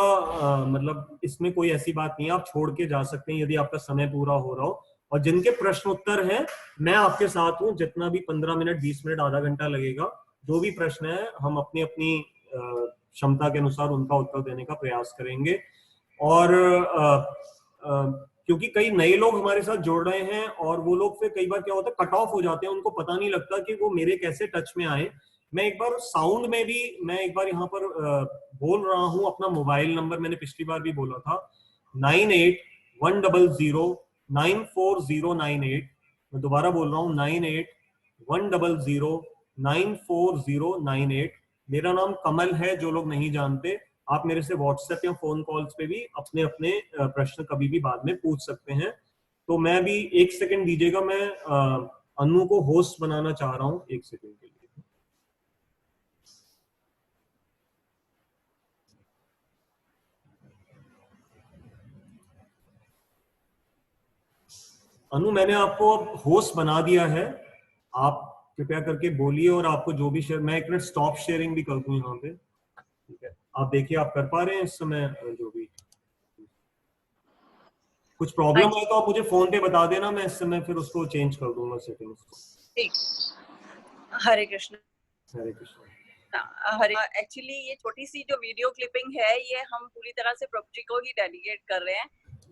मतलब इसमें कोई ऐसी बात नहीं है, आप छोड़ के जा सकते हैं यदि आपका समय पूरा हो रहा हो। और जिनके प्रश्न उत्तर हैं, मैं आपके साथ हूं, जितना भी 15 मिनट, 20 मिनट, आधा घंटा लगेगा, जो भी प्रश्न है हम अपनी अपनी क्षमता के अनुसार उनका उत्तर देने का प्रयास करेंगे। और क्योंकि कई नए लोग हमारे साथ जुड़ रहे हैं, और वो लोग फिर कई बार क्या होता है, कट ऑफ हो जाते हैं, उनको पता नहीं लगता कि वो मेरे कैसे टच में आए। मैं एक बार साउंड में भी, मैं एक बार यहाँ पर बोल रहा हूँ अपना मोबाइल नंबर, मैंने पिछली बार भी बोला था, 9810094098। मैं दोबारा बोल रहा हूँ, 9810094098। मेरा नाम कमल है, जो लोग नहीं जानते। आप मेरे से व्हाट्सएप या फोन कॉल्स पे भी अपने अपने प्रश्न कभी भी बाद में पूछ सकते हैं। तो मैं भी 1 सेकंड दीजिएगा, मैं अनु को होस्ट बनाना चाह रहा हूँ, 1 सेकंड के लिए। अनु, मैंने आपको अब होस्ट बना दिया है, आप कृपया करके बोलिए, और आपको जो भी शेयर, मैं एक मिनट स्टॉप शेयरिंग भी कर दूं यहाँ पे, ठीक है। आप देखिए, आप कर पा रहे हैं इस समय जो भी। कुछ प्रॉब्लम है तो आप मुझे फोन पे बता देना, मैं इस समय फिर उसको चेंज कर दूंगा सेटिंग्स को। ठीक। हरे कृष्ण। हरे कृष्ण। हरे, एक्चुअली ये छोटी सी जो वीडियो क्लिपिंग है, ये हम पूरी तरह से प्रभु जी को ही डेडिकेट कर रहे हैं।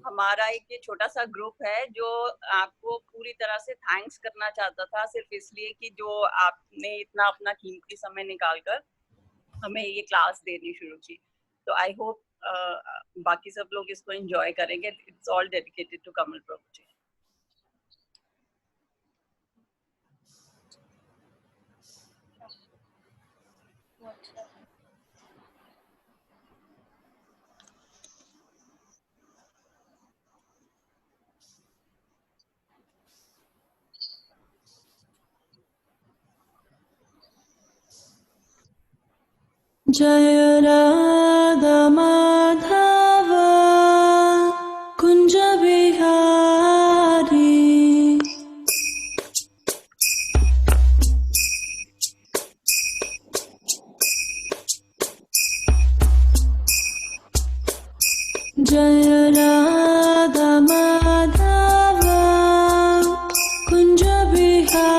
हमारा एक ये छोटा सा ग्रुप है जो आपको पूरी तरह से थैंक्स करना चाहता था, सिर्फ इसलिए कि जो आपने इतना अपना कीमती समय निकालकर हमें ये क्लास देनी शुरू की। तो आई होप बाकी सब लोग इसको एंजॉय करेंगे। इट्स ऑल डेडिकेटेड टू कमल प्रभु जी। जय राधा माधव कुंज बिहारी। जय राधा माधव कुंज बिहारी।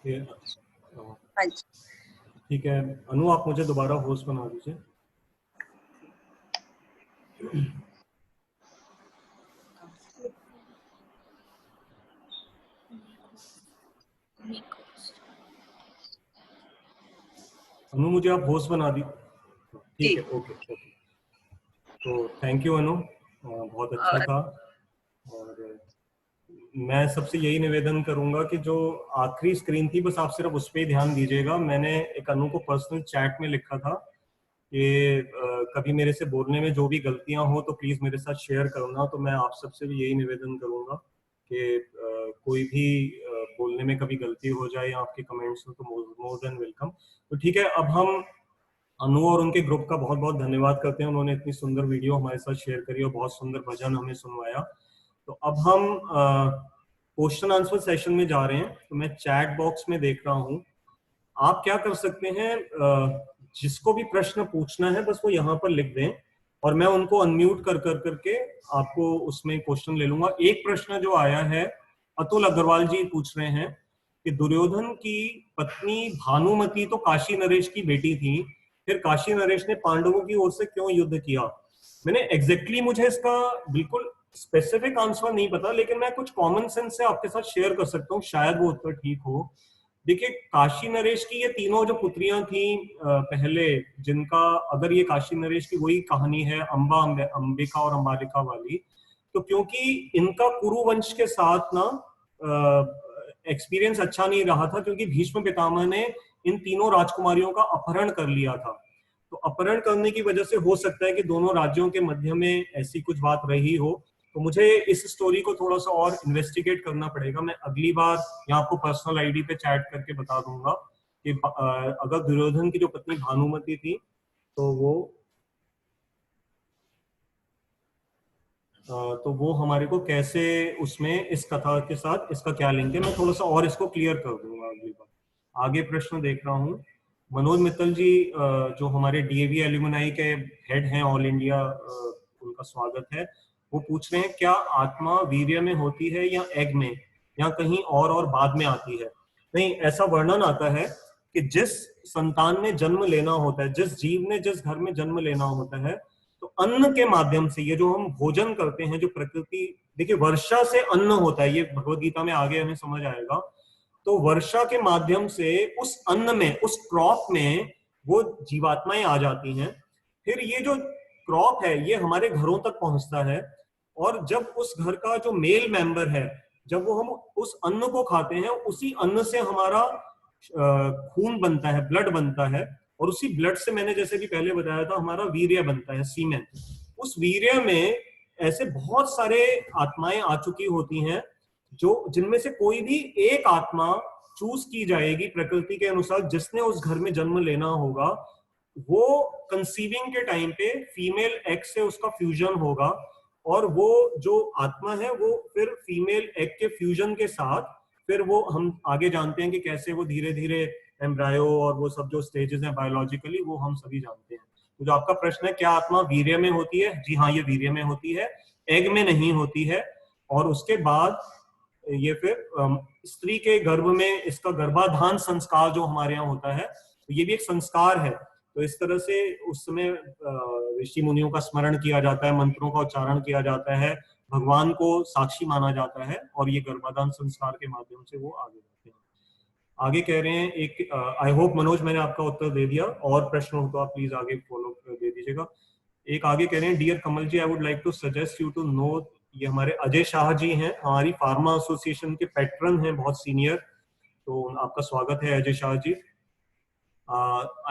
हाँ जी। ठीक है अनु, आप मुझे दोबारा होस्ट बना दीजिए। अनु मुझे आप होस्ट बना दी, ठीक है, ओके ओके। तो थैंक यू अनु, बहुत अच्छा था। और मैं सबसे यही निवेदन करूंगा कि जो आखिरी स्क्रीन थी बस आप सिर्फ उस पर ध्यान दीजिएगा। मैंने एक अनु को पर्सनल चैट में लिखा था कि कभी मेरे से बोलने में जो भी गलतियां हो तो प्लीज मेरे साथ शेयर करना। तो मैं आप सबसे भी यही निवेदन करूंगा कि कोई भी बोलने में कभी गलती हो जाए या आपके कमेंट्स हो तो मोर देन वेलकम। तो ठीक है, अब हम अनु और उनके ग्रुप का बहुत बहुत धन्यवाद करते हैं, उन्होंने इतनी सुंदर वीडियो हमारे साथ शेयर करी और बहुत सुंदर भजन हमें सुनवाया। तो अब हम क्वेश्चन आंसर सेशन में जा रहे हैं। तो मैं चैट बॉक्स में देख रहा हूं, आप क्या कर सकते हैं, जिसको भी प्रश्न पूछना है बस वो यहाँ पर लिख दें और मैं उनको अनम्यूट कर करके आपको उसमें क्वेश्चन ले लूंगा। एक प्रश्न जो आया है, अतुल अग्रवाल जी पूछ रहे हैं कि दुर्योधन की पत्नी भानुमति तो काशी नरेश की बेटी थी, फिर काशी नरेश ने पांडवों की ओर से क्यों युद्ध किया? मैंने एग्जैक्टली मुझे इसका बिल्कुल स्पेसिफिक आंसर नहीं पता, लेकिन मैं कुछ कॉमन सेंस से आपके साथ शेयर कर सकता हूँ, शायद वो उत्तर ठीक हो। देखिए, काशी नरेश की ये तीनों जो पुत्रियां थी पहले, जिनका अगर ये काशी नरेश की वही कहानी है अंबिका और अंबालिका वाली, तो क्योंकि इनका कुरु वंश के साथ ना एक्सपीरियंस अच्छा नहीं रहा था, क्योंकि भीष्म पितामह ने इन तीनों राजकुमारियों का अपहरण कर लिया था। तो अपहरण करने की वजह से हो सकता है कि दोनों राज्यों के मध्य में ऐसी कुछ बात रही हो। तो मुझे इस स्टोरी को थोड़ा सा और इन्वेस्टिगेट करना पड़ेगा। मैं अगली बार यहाँ आपको पर्सनल आईडी पे चैट करके बता दूंगा कि अगर दुर्योधन की जो पत्नी भानुमति थी तो वो हमारे को कैसे उसमें इस कथा के साथ इसका क्या लिंक है, मैं थोड़ा सा और इसको क्लियर कर दूंगा अगली बार। आगे प्रश्न देख रहा हूँ, मनोज मित्तल जी जो हमारे डीएवी एल्यूमिनाई के हेड हैं ऑल इंडिया, उनका स्वागत है। वो पूछ रहे हैं क्या आत्मा वीर्य में होती है या एग में या कहीं और बाद में आती है? नहीं, ऐसा वर्णन आता है कि जिस संतान ने जन्म लेना होता है, जिस जीव ने जिस घर में जन्म लेना होता है, तो अन्न के माध्यम से, ये जो हम भोजन करते हैं, जो प्रकृति, देखिए वर्षा से अन्न होता है, ये भगवद गीता में आगे हमें समझ आएगा। तो वर्षा के माध्यम से उस अन्न में, उस क्रॉप में वो जीवात्माएं आ जाती हैं। फिर ये जो क्रॉप है ये हमारे घरों तक पहुंचता है, और जब उस घर का जो मेल मेंबर है, जब वो हम उस अन्न को खाते हैं, उसी अन्न से हमारा खून बनता है, ब्लड बनता है, और उसी ब्लड से, मैंने जैसे भी पहले बताया था, हमारा वीर्य बनता है, सीमेन। उस वीर्य में ऐसे बहुत सारे आत्माएं आ चुकी होती हैं, जो जिनमें से कोई भी एक आत्मा चूज की जाएगी प्रकृति के अनुसार, जिसने उस घर में जन्म लेना होगा। वो कंसीविंग के टाइम पे फीमेल एग से उसका फ्यूजन होगा, और वो जो आत्मा है वो फिर फीमेल एग के फ्यूजन के साथ, फिर वो हम आगे जानते हैं कि कैसे वो धीरे धीरे एम्ब्रायो और वो सब जो स्टेजेस हैं बायोलॉजिकली, वो हम सभी जानते हैं। तो जो आपका प्रश्न है क्या आत्मा वीर्य में होती है, जी हाँ, ये वीर्य में होती है, एग में नहीं होती है। और उसके बाद ये फिर स्त्री के गर्भ में इसका गर्भाधान संस्कार जो हमारे यहाँ होता है, तो ये भी एक संस्कार है। तो इस तरह से उस समय ऋषि मुनियों का स्मरण किया जाता है, मंत्रों का उच्चारण किया जाता है, भगवान को साक्षी माना जाता है, और ये गर्भाधान संस्कार के माध्यम से वो आगे जाते हैं। आगे कह रहे हैं एक, आई होप मनोज मैंने आपका उत्तर दे दिया, और प्रश्न हो तो आप प्लीज आगे फॉलो दे दीजिएगा। एक आगे कह रहे हैं, dear Kamal ji, I would like to suggest you to know, ये हमारे अजय शाह जी हैं, हमारी फार्मा एसोसिएशन के पैट्रन हैं, बहुत सीनियर। तो आपका स्वागत है Ajay Shah ji.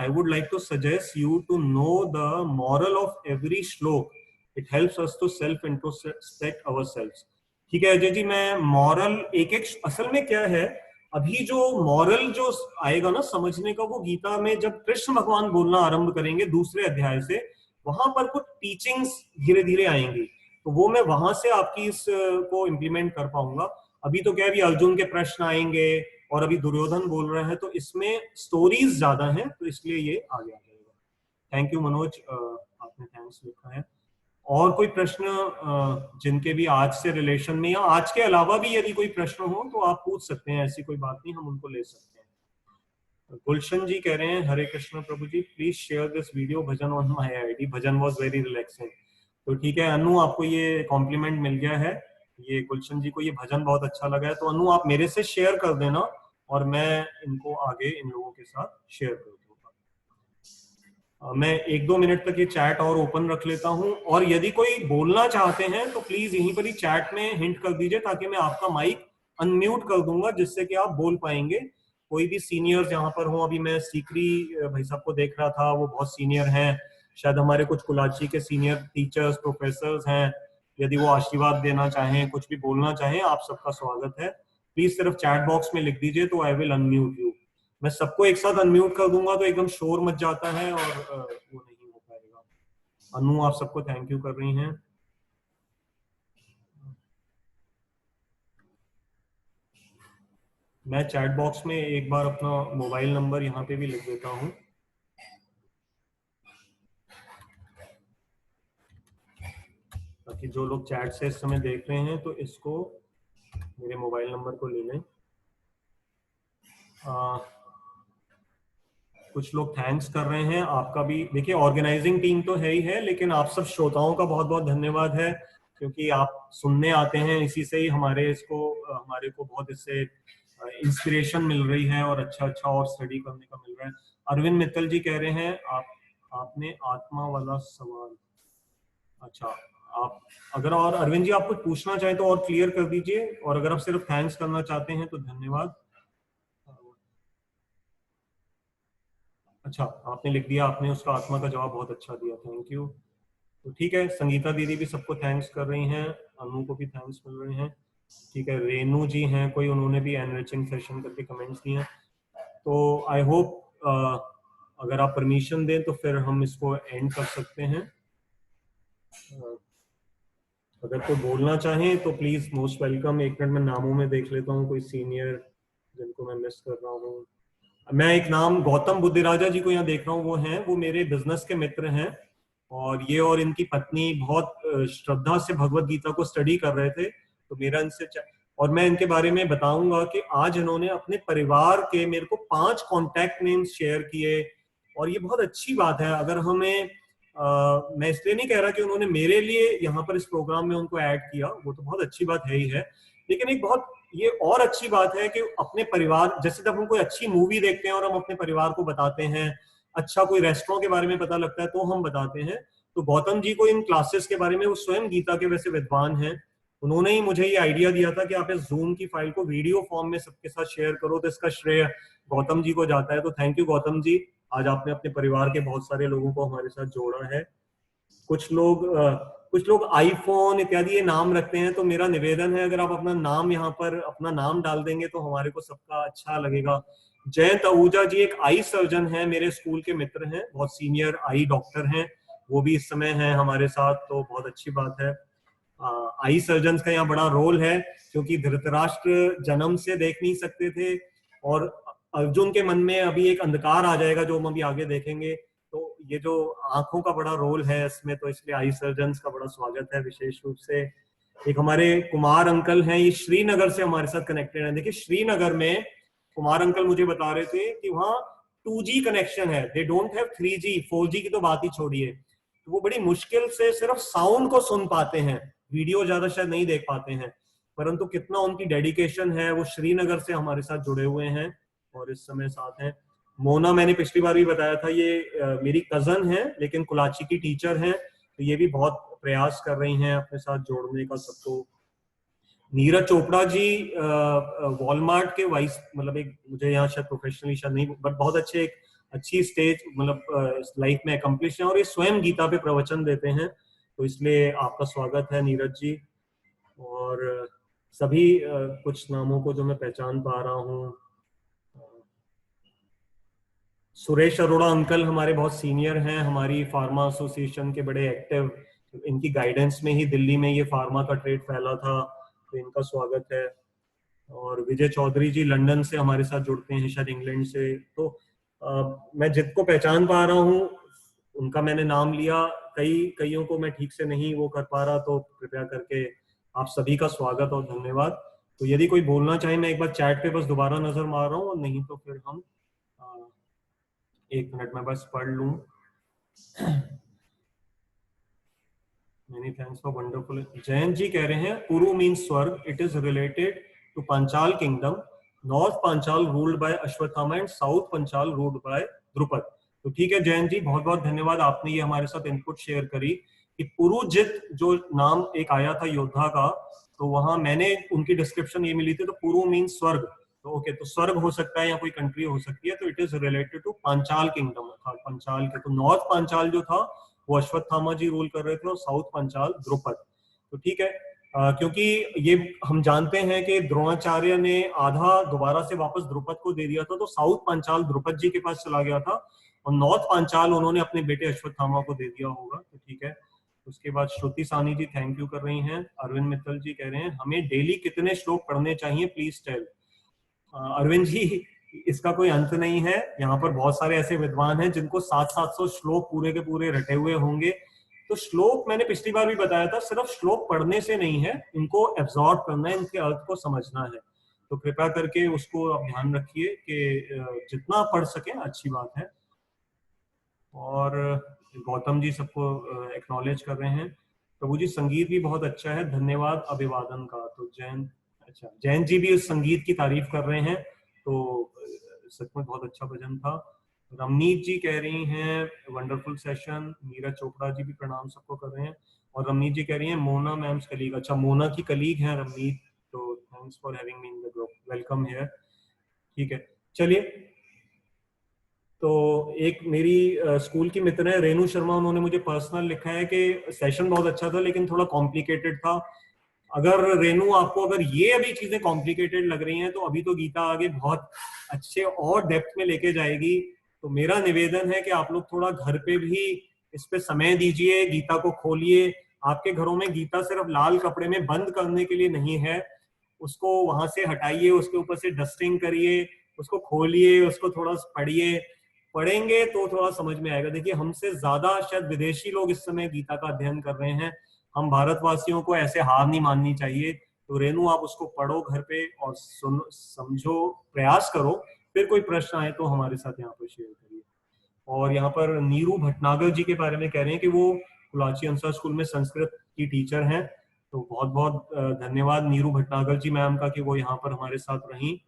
I would like to suggest you to know the moral of every श्लोक. It helps us to self introspect ourselves. ठीक है अजय जी, मैं मॉरल एक असल में क्या है, अभी जो मॉरल जो आएगा ना समझने का, वो गीता में जब कृष्ण भगवान बोलना आरंभ करेंगे दूसरे अध्याय से, वहां पर कुछ टीचिंग्स धीरे धीरे आएंगी, तो वो मैं वहां से आपकी इस को इम्प्लीमेंट कर पाऊंगा। अभी तो क्या, अभी अर्जुन के प्रश्न आएंगे और अभी दुर्योधन बोल रहे हैं, तो इसमें स्टोरीज ज्यादा हैं, तो इसलिए ये आगे आ जाएगा। थैंक यू मनोज, आपने थैंक्स लिखा है। और कोई प्रश्न जिनके भी आज से रिलेशन में या आज के अलावा भी यदि कोई प्रश्न हो तो आप पूछ सकते हैं, ऐसी कोई बात नहीं, हम उनको ले सकते हैं। गुलशन जी कह रहे हैं Hare Krishna Prabhu ji, please share this video bhajan on my ID, bhajan was very relaxing. तो ठीक है अनु, आपको ये कॉम्प्लीमेंट मिल गया है, ये गुलशन जी को ये भजन बहुत अच्छा लगा है, तो अनु आप मेरे से शेयर कर देना और मैं इनको आगे इन लोगों के साथ शेयर कर दूंगा। मैं 1-2 मिनट तक ये चैट और ओपन रख लेता हूं, और यदि कोई बोलना चाहते हैं तो प्लीज यहीं पर ही चैट में हिंट कर दीजिए, ताकि मैं आपका माइक अनम्यूट कर दूंगा, जिससे कि आप बोल पाएंगे। कोई भी सीनियर्स यहाँ पर हो, अभी मैं सीकरी भाई साहब को देख रहा था, वो बहुत सीनियर हैं, शायद हमारे कुछ कुलाची के सीनियर टीचर्स प्रोफेसर्स हैं, यदि वो आशीर्वाद देना चाहें, कुछ भी बोलना चाहें, आप सबका स्वागत है। प्लीज सिर्फ चैट बॉक्स में लिख दीजिए तो आई विल अनम्यूट यू। मैं सबको एक साथ अनम्यूट कर दूंगा तो एकदम शोर मच जाता है और वो नहीं हो पाएगा। अनु आप सबको थैंक यू कर रही हैं। मैं चैट बॉक्स में एक बार अपना मोबाइल नंबर यहाँ पे भी लिख देता हूँ, ताकि जो लोग चैट से इस समय देख रहे हैं तो इसको मेरे मोबाइल नंबर को ले लें। कुछ लोग थैंक्स कर रहे हैं, आपका भी देखिए ऑर्गेनाइजिंग टीम तो है ही है, लेकिन आप सब श्रोताओं का बहुत बहुत धन्यवाद है, क्योंकि आप सुनने आते हैं, इसी से ही हमारे को बहुत इससे इंस्पिरेशन मिल रही है और अच्छा और स्टडी करने का मिल रहा है। अरविंद मित्तल जी कह रहे हैं आपने आत्मा वाला सवाल, अच्छा आप और अरविंद जी आप कुछ पूछना चाहें तो और क्लियर कर दीजिए, और अगर आप सिर्फ थैंक्स करना चाहते हैं तो धन्यवाद। अच्छा आपने लिख दिया, आपने उसका आत्मा का जवाब बहुत अच्छा दिया, थैंक यू। तो ठीक है, संगीता दीदी भी सबको थैंक्स कर रही हैं, अनु को भी थैंक्स मिल रहे हैं, ठीक है। रेनू जी हैं कोई, उन्होंने भी एनरिचिंग सेशन करके कमेंट्स दिए हैं। तो आई होप अगर आप परमिशन दें तो फिर हम इसको एंड कर सकते हैं। अगर कोई बोलना चाहें तो प्लीज मोस्ट वेलकम। एक मिनट में नामों में देख लेता हूँ कोई सीनियर जिनको मैं मिस कर रहा हूँ। मैं एक नाम गौतम बुद्धिराजा जी को यहाँ देख रहा हूँ, वो मेरे बिजनेस के मित्र हैं, और ये और इनकी पत्नी बहुत श्रद्धा से भगवत गीता को स्टडी कर रहे थे, तो मेरा इनसे और मैं इनके बारे में बताऊंगा कि आज इन्होंने अपने परिवार के मेरे को 5 कॉन्टैक्ट नेम्स शेयर किए, और ये बहुत अच्छी बात है। अगर हमें मैं इसलिए नहीं कह रहा कि उन्होंने मेरे लिए यहाँ पर इस प्रोग्राम में उनको ऐड किया, वो तो बहुत अच्छी बात है ही है, लेकिन एक बहुत ये और अच्छी बात है कि अपने परिवार, जैसे जब हम कोई अच्छी मूवी देखते हैं और हम अपने परिवार को बताते हैं, अच्छा कोई रेस्टोरेंट के बारे में पता लगता है तो हम बताते हैं। तो गौतम जी को इन क्लासेस के बारे में, वो स्वयं गीता के वैसे विद्वान हैं, उन्होंने ही मुझे ये आइडिया दिया था कि आप इस जूम की फाइल को वीडियो फॉर्म में सबके साथ शेयर करो, तो इसका श्रेय गौतम जी को जाता है। तो थैंक यू गौतम जी, आज आपने अपने परिवार के बहुत सारे लोगों को हमारे साथ जोड़ा है। कुछ लोग आईफोन इत्यादि ये नाम रखते हैं, तो मेरा निवेदन है अगर आप अपना नाम यहाँ पर अपना नाम डाल देंगे तो हमारे को सबका अच्छा लगेगा। जयंत आहूजा जी एक आई सर्जन है, मेरे स्कूल के मित्र हैं, बहुत सीनियर आई डॉक्टर हैं, वो भी इस समय हैं हमारे साथ, तो बहुत अच्छी बात है। आई सर्जन का यहाँ बड़ा रोल है, क्योंकि धृतराष्ट्र जन्म से देख नहीं सकते थे, और अर्जुन के मन में अभी एक अंधकार आ जाएगा जो हम अभी आगे देखेंगे, तो ये जो आंखों का बड़ा रोल है इसमें, तो इसलिए आई सर्जन्स का बड़ा स्वागत है विशेष रूप से। एक हमारे कुमार अंकल हैं, ये श्रीनगर से हमारे साथ कनेक्टेड हैं। देखिए श्रीनगर में कुमार अंकल मुझे बता रहे थे कि वहाँ 2G कनेक्शन है, they don't have 3G, 4G की तो बात ही छोड़िए, तो वो बड़ी मुश्किल से सिर्फ साउंड को सुन पाते हैं, वीडियो ज्यादा शायद नहीं देख पाते हैं, परंतु कितना उनकी डेडिकेशन है, वो श्रीनगर से हमारे साथ जुड़े हुए हैं और इस समय साथ हैं। मोना मैंने पिछली बार भी बताया था, ये मेरी कजन है लेकिन कुलाची की टीचर हैं, तो ये भी बहुत प्रयास कर रही हैं अपने साथ जोड़ने का सबको। नीरज चोपड़ा जी वॉलमार्ट के वाइस, मतलब एक मुझे यहाँ शायद प्रोफेशनली शायद नहीं, बट बहुत अच्छी स्टेज मतलब लाइफ में अकम्प्लिश है, और ये स्वयं गीता पे प्रवचन देते हैं, तो इसलिए आपका स्वागत है नीरज जी। और सभी कुछ नामों को जो मैं पहचान पा रहा हूँ, सुरेश अरोड़ा अंकल हमारे बहुत सीनियर हैं, हमारी फार्मा एसोसिएशन के बड़े एक्टिव, इनकी गाइडेंस में ही दिल्ली में ये फार्मा का ट्रेड फैला था, तो इनका स्वागत है। और विजय चौधरी जी लंदन से हमारे साथ जुड़ते हैं, शायद इंग्लैंड से, तो मैं जिनको पहचान पा रहा हूँ उनका मैंने नाम लिया, कईयों को मैं ठीक से नहीं वो कर पा रहा, तो कृपया करके आप सभी का स्वागत और धन्यवाद। तो यदि कोई बोलना चाहे, मैं एक बार चैट पे बस दोबारा नजर मार रहा हूँ, और नहीं तो फिर हम एक मिनट में बस पढ़ लूं। Many thanks for wonderful. Jayant जी कह रहे हैं पुरु मीन्स स्वर्ग. It is related to Panchal kingdom. North Panchal ruled by Ashwatthama and south Panchal ruled by Drupad. तो ठीक है जयंत जी, बहुत बहुत धन्यवाद, आपने ये हमारे साथ इनपुट शेयर करी कि पुरुजित जो नाम एक आया था योद्धा का, तो वहां मैंने उनकी डिस्क्रिप्शन ये मिली थी, तो पुरु मीन्स स्वर्ग. तो ओके, तो स्वर्ग हो सकता है या कोई कंट्री हो सकती है, तो it is related to Panchal kingdom. अर्थात पांचाल के, तो नॉर्थ पांचाल जो था वो अश्वत्थामा जी रूल कर रहे थे और साउथ पांचाल द्रुपद. तो ठीक है, क्योंकि ये हम जानते हैं कि द्रोणाचार्य ने आधा दोबारा से वापस द्रुपद को दे दिया था, तो साउथ पांचाल द्रुपद जी के पास चला गया था और नॉर्थ पांचाल उन्होंने अपने बेटे अश्वत्थामा को दे दिया होगा. तो ठीक है. उसके बाद श्रुति सानी जी थैंक यू कर रही हैं. अरविंद मित्तल जी कह रहे हैं हमें डेली कितने श्लोक पढ़ने चाहिए, प्लीज टेल. अरविंद जी, इसका कोई अंत नहीं है. यहाँ पर बहुत सारे ऐसे विद्वान हैं जिनको 700-700 श्लोक पूरे के पूरे रटे हुए होंगे. तो श्लोक मैंने पिछली बार भी बताया था, सिर्फ श्लोक पढ़ने से नहीं है, इनको एब्जॉर्ब करना है, इनके अर्थ को समझना है. तो कृपया करके उसको आप ध्यान रखिए कि जितना पढ़ सके अच्छी बात है. और गौतम जी सबको एक्नॉलेज कर रहे हैं. प्रभु जी संगीत भी बहुत अच्छा है, धन्यवाद अभिवादन का. तो जैन जी भी उस संगीत की तारीफ कर रहे हैं, तो सच में बहुत अच्छा भजन था. रमनीत जी कह रही हैं वंडरफुल सेशन. नीरज चोपड़ा जी भी प्रणाम सबको कर रहे हैं. और रमनीत जी कह रही हैं मोना मैम्स कलीग. अच्छा, मोना की कलीग हैं रमनीत. तो thanks for having me in the group, welcome here. ठीक है, चलिए. तो एक मेरी स्कूल की मित्र है रेनू शर्मा, उन्होंने मुझे पर्सनल लिखा है कि सेशन बहुत अच्छा था लेकिन थोड़ा कॉम्प्लिकेटेड था. अगर रेनू आपको अगर ये अभी चीजें कॉम्प्लिकेटेड लग रही हैं, तो अभी तो गीता आगे बहुत अच्छे और डेप्थ में लेके जाएगी. तो मेरा निवेदन है कि आप लोग थोड़ा घर पे भी इस पे समय दीजिए, गीता को खोलिए. आपके घरों में गीता सिर्फ लाल कपड़े में बंद करने के लिए नहीं है, उसको वहां से हटाइए, उसके ऊपर से डस्टिंग करिए, उसको खोलिए, उसको थोड़ा पढ़िए. पढ़ेंगे तो थोड़ा समझ में आएगा. देखिए, हमसे ज्यादा शायद विदेशी लोग इस समय गीता का अध्ययन कर रहे हैं. हम भारतवासियों को ऐसे हार नहीं माननी चाहिए. तो रेनू, आप उसको पढ़ो घर पे और सुनो, समझो, प्रयास करो. फिर कोई प्रश्न आए तो हमारे साथ यहाँ पर शेयर करिए. और यहाँ पर नीरू भटनागर जी के बारे में कह रहे हैं कि वो कुलाची अंसर स्कूल में संस्कृत की टीचर हैं. तो बहुत बहुत धन्यवाद नीरू भटनागर जी मैम का कि वो यहाँ पर हमारे साथ रही.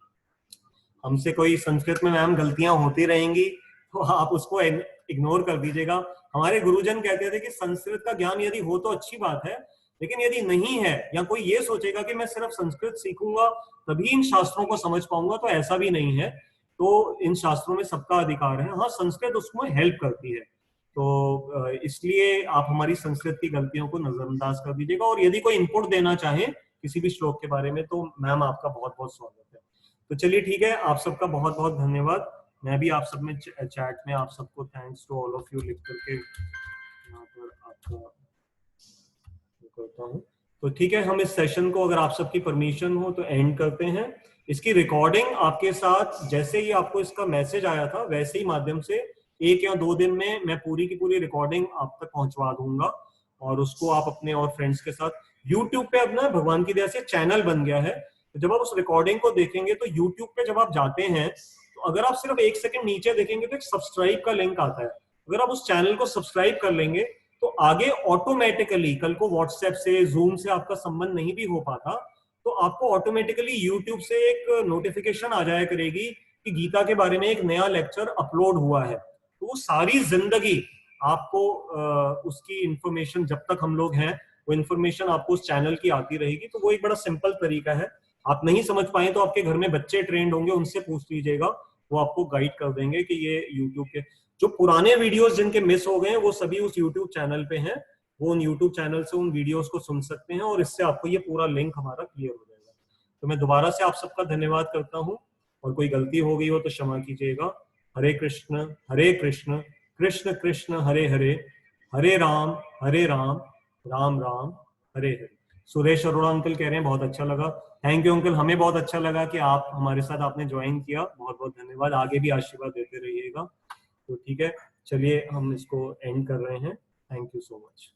हमसे कोई संस्कृत में मैम गलतियां होती रहेंगी तो आप उसको इग्नोर कर दीजिएगा. हमारे गुरुजन कहते थे कि संस्कृत का ज्ञान यदि हो तो अच्छी बात है, लेकिन यदि नहीं है या कोई ये सोचेगा कि मैं सिर्फ संस्कृत सीखूंगा तभी इन शास्त्रों को समझ पाऊंगा, तो ऐसा भी नहीं है. तो इन शास्त्रों में सबका अधिकार है. हाँ, संस्कृत उसमें हेल्प करती है. तो इसलिए आप हमारी संस्कृत की गलतियों को नजरअंदाज कर दीजिएगा. और यदि कोई इनपुट देना चाहे किसी भी श्लोक के बारे में, तो मैम आपका बहुत बहुत स्वागत है. तो चलिए ठीक है, आप सबका बहुत बहुत धन्यवाद. मैं भी आप सब में चैट में आप सबको thanks to all of you लिख करके यहाँ पर आपका करता हूँ. तो ठीक है, हम इस सेशन को अगर आप सबकी परमिशन हो तो एंड करते हैं. इसकी रिकॉर्डिंग आपके साथ जैसे ही आपको इसका मैसेज आया था वैसे ही माध्यम से 1 या 2 दिन में मैं पूरी की पूरी रिकॉर्डिंग आप तक पहुंचवा दूंगा. और उसको आप अपने और फ्रेंड्स के साथ, यूट्यूब पे अपना भगवान की दया से चैनल बन गया है. तो जब आप उस रिकॉर्डिंग को देखेंगे तो यूट्यूब पे जब आप जाते हैं तो अगर आप सिर्फ 1 सेकंड नीचे देखेंगे तो एक सब्सक्राइब का लिंक आता है. अगर आप उस चैनल को सब्सक्राइब कर लेंगे तो आगे ऑटोमेटिकली, कल को व्हाट्सएप से, जूम से आपका संबंध नहीं भी हो पाता तो आपको ऑटोमेटिकली यूट्यूब से एक नोटिफिकेशन आ जाया करेगी कि गीता के बारे में एक नया लेक्चर अपलोड हुआ है. तो वो सारी जिंदगी आपको उसकी इंफॉर्मेशन, जब तक हम लोग हैं, वो इंफॉर्मेशन आपको उस चैनल की आती रहेगी. तो वो एक बड़ा सिंपल तरीका है. आप नहीं समझ पाए तो आपके घर में बच्चे ट्रेंड होंगे, उनसे पूछ लीजिएगा, वो आपको गाइड कर देंगे कि ये यूट्यूब के जो पुराने वीडियोस जिनके मिस हो गए हैं वो सभी उस यूट्यूब चैनल पे हैं. वो उन यूट्यूब चैनल से उन वीडियोस को सुन सकते हैं और इससे आपको ये पूरा लिंक हमारा क्लियर हो जाएगा. तो मैं दोबारा से आप सबका धन्यवाद करता हूँ और कोई गलती हो गई हो तो क्षमा कीजिएगा. हरे कृष्ण कृष्ण कृष्ण हरे हरे, हरे राम राम राम हरे हरे. सुरेश अरोड़ा अंकल कह रहे हैं बहुत अच्छा लगा. थैंक यू अंकल, हमें बहुत अच्छा लगा कि आप हमारे साथ आपने ज्वाइन किया. बहुत बहुत धन्यवाद. आगे भी आशीर्वाद देते रहिएगा. तो ठीक है, चलिए हम इसको एंड कर रहे हैं. Thank you so much.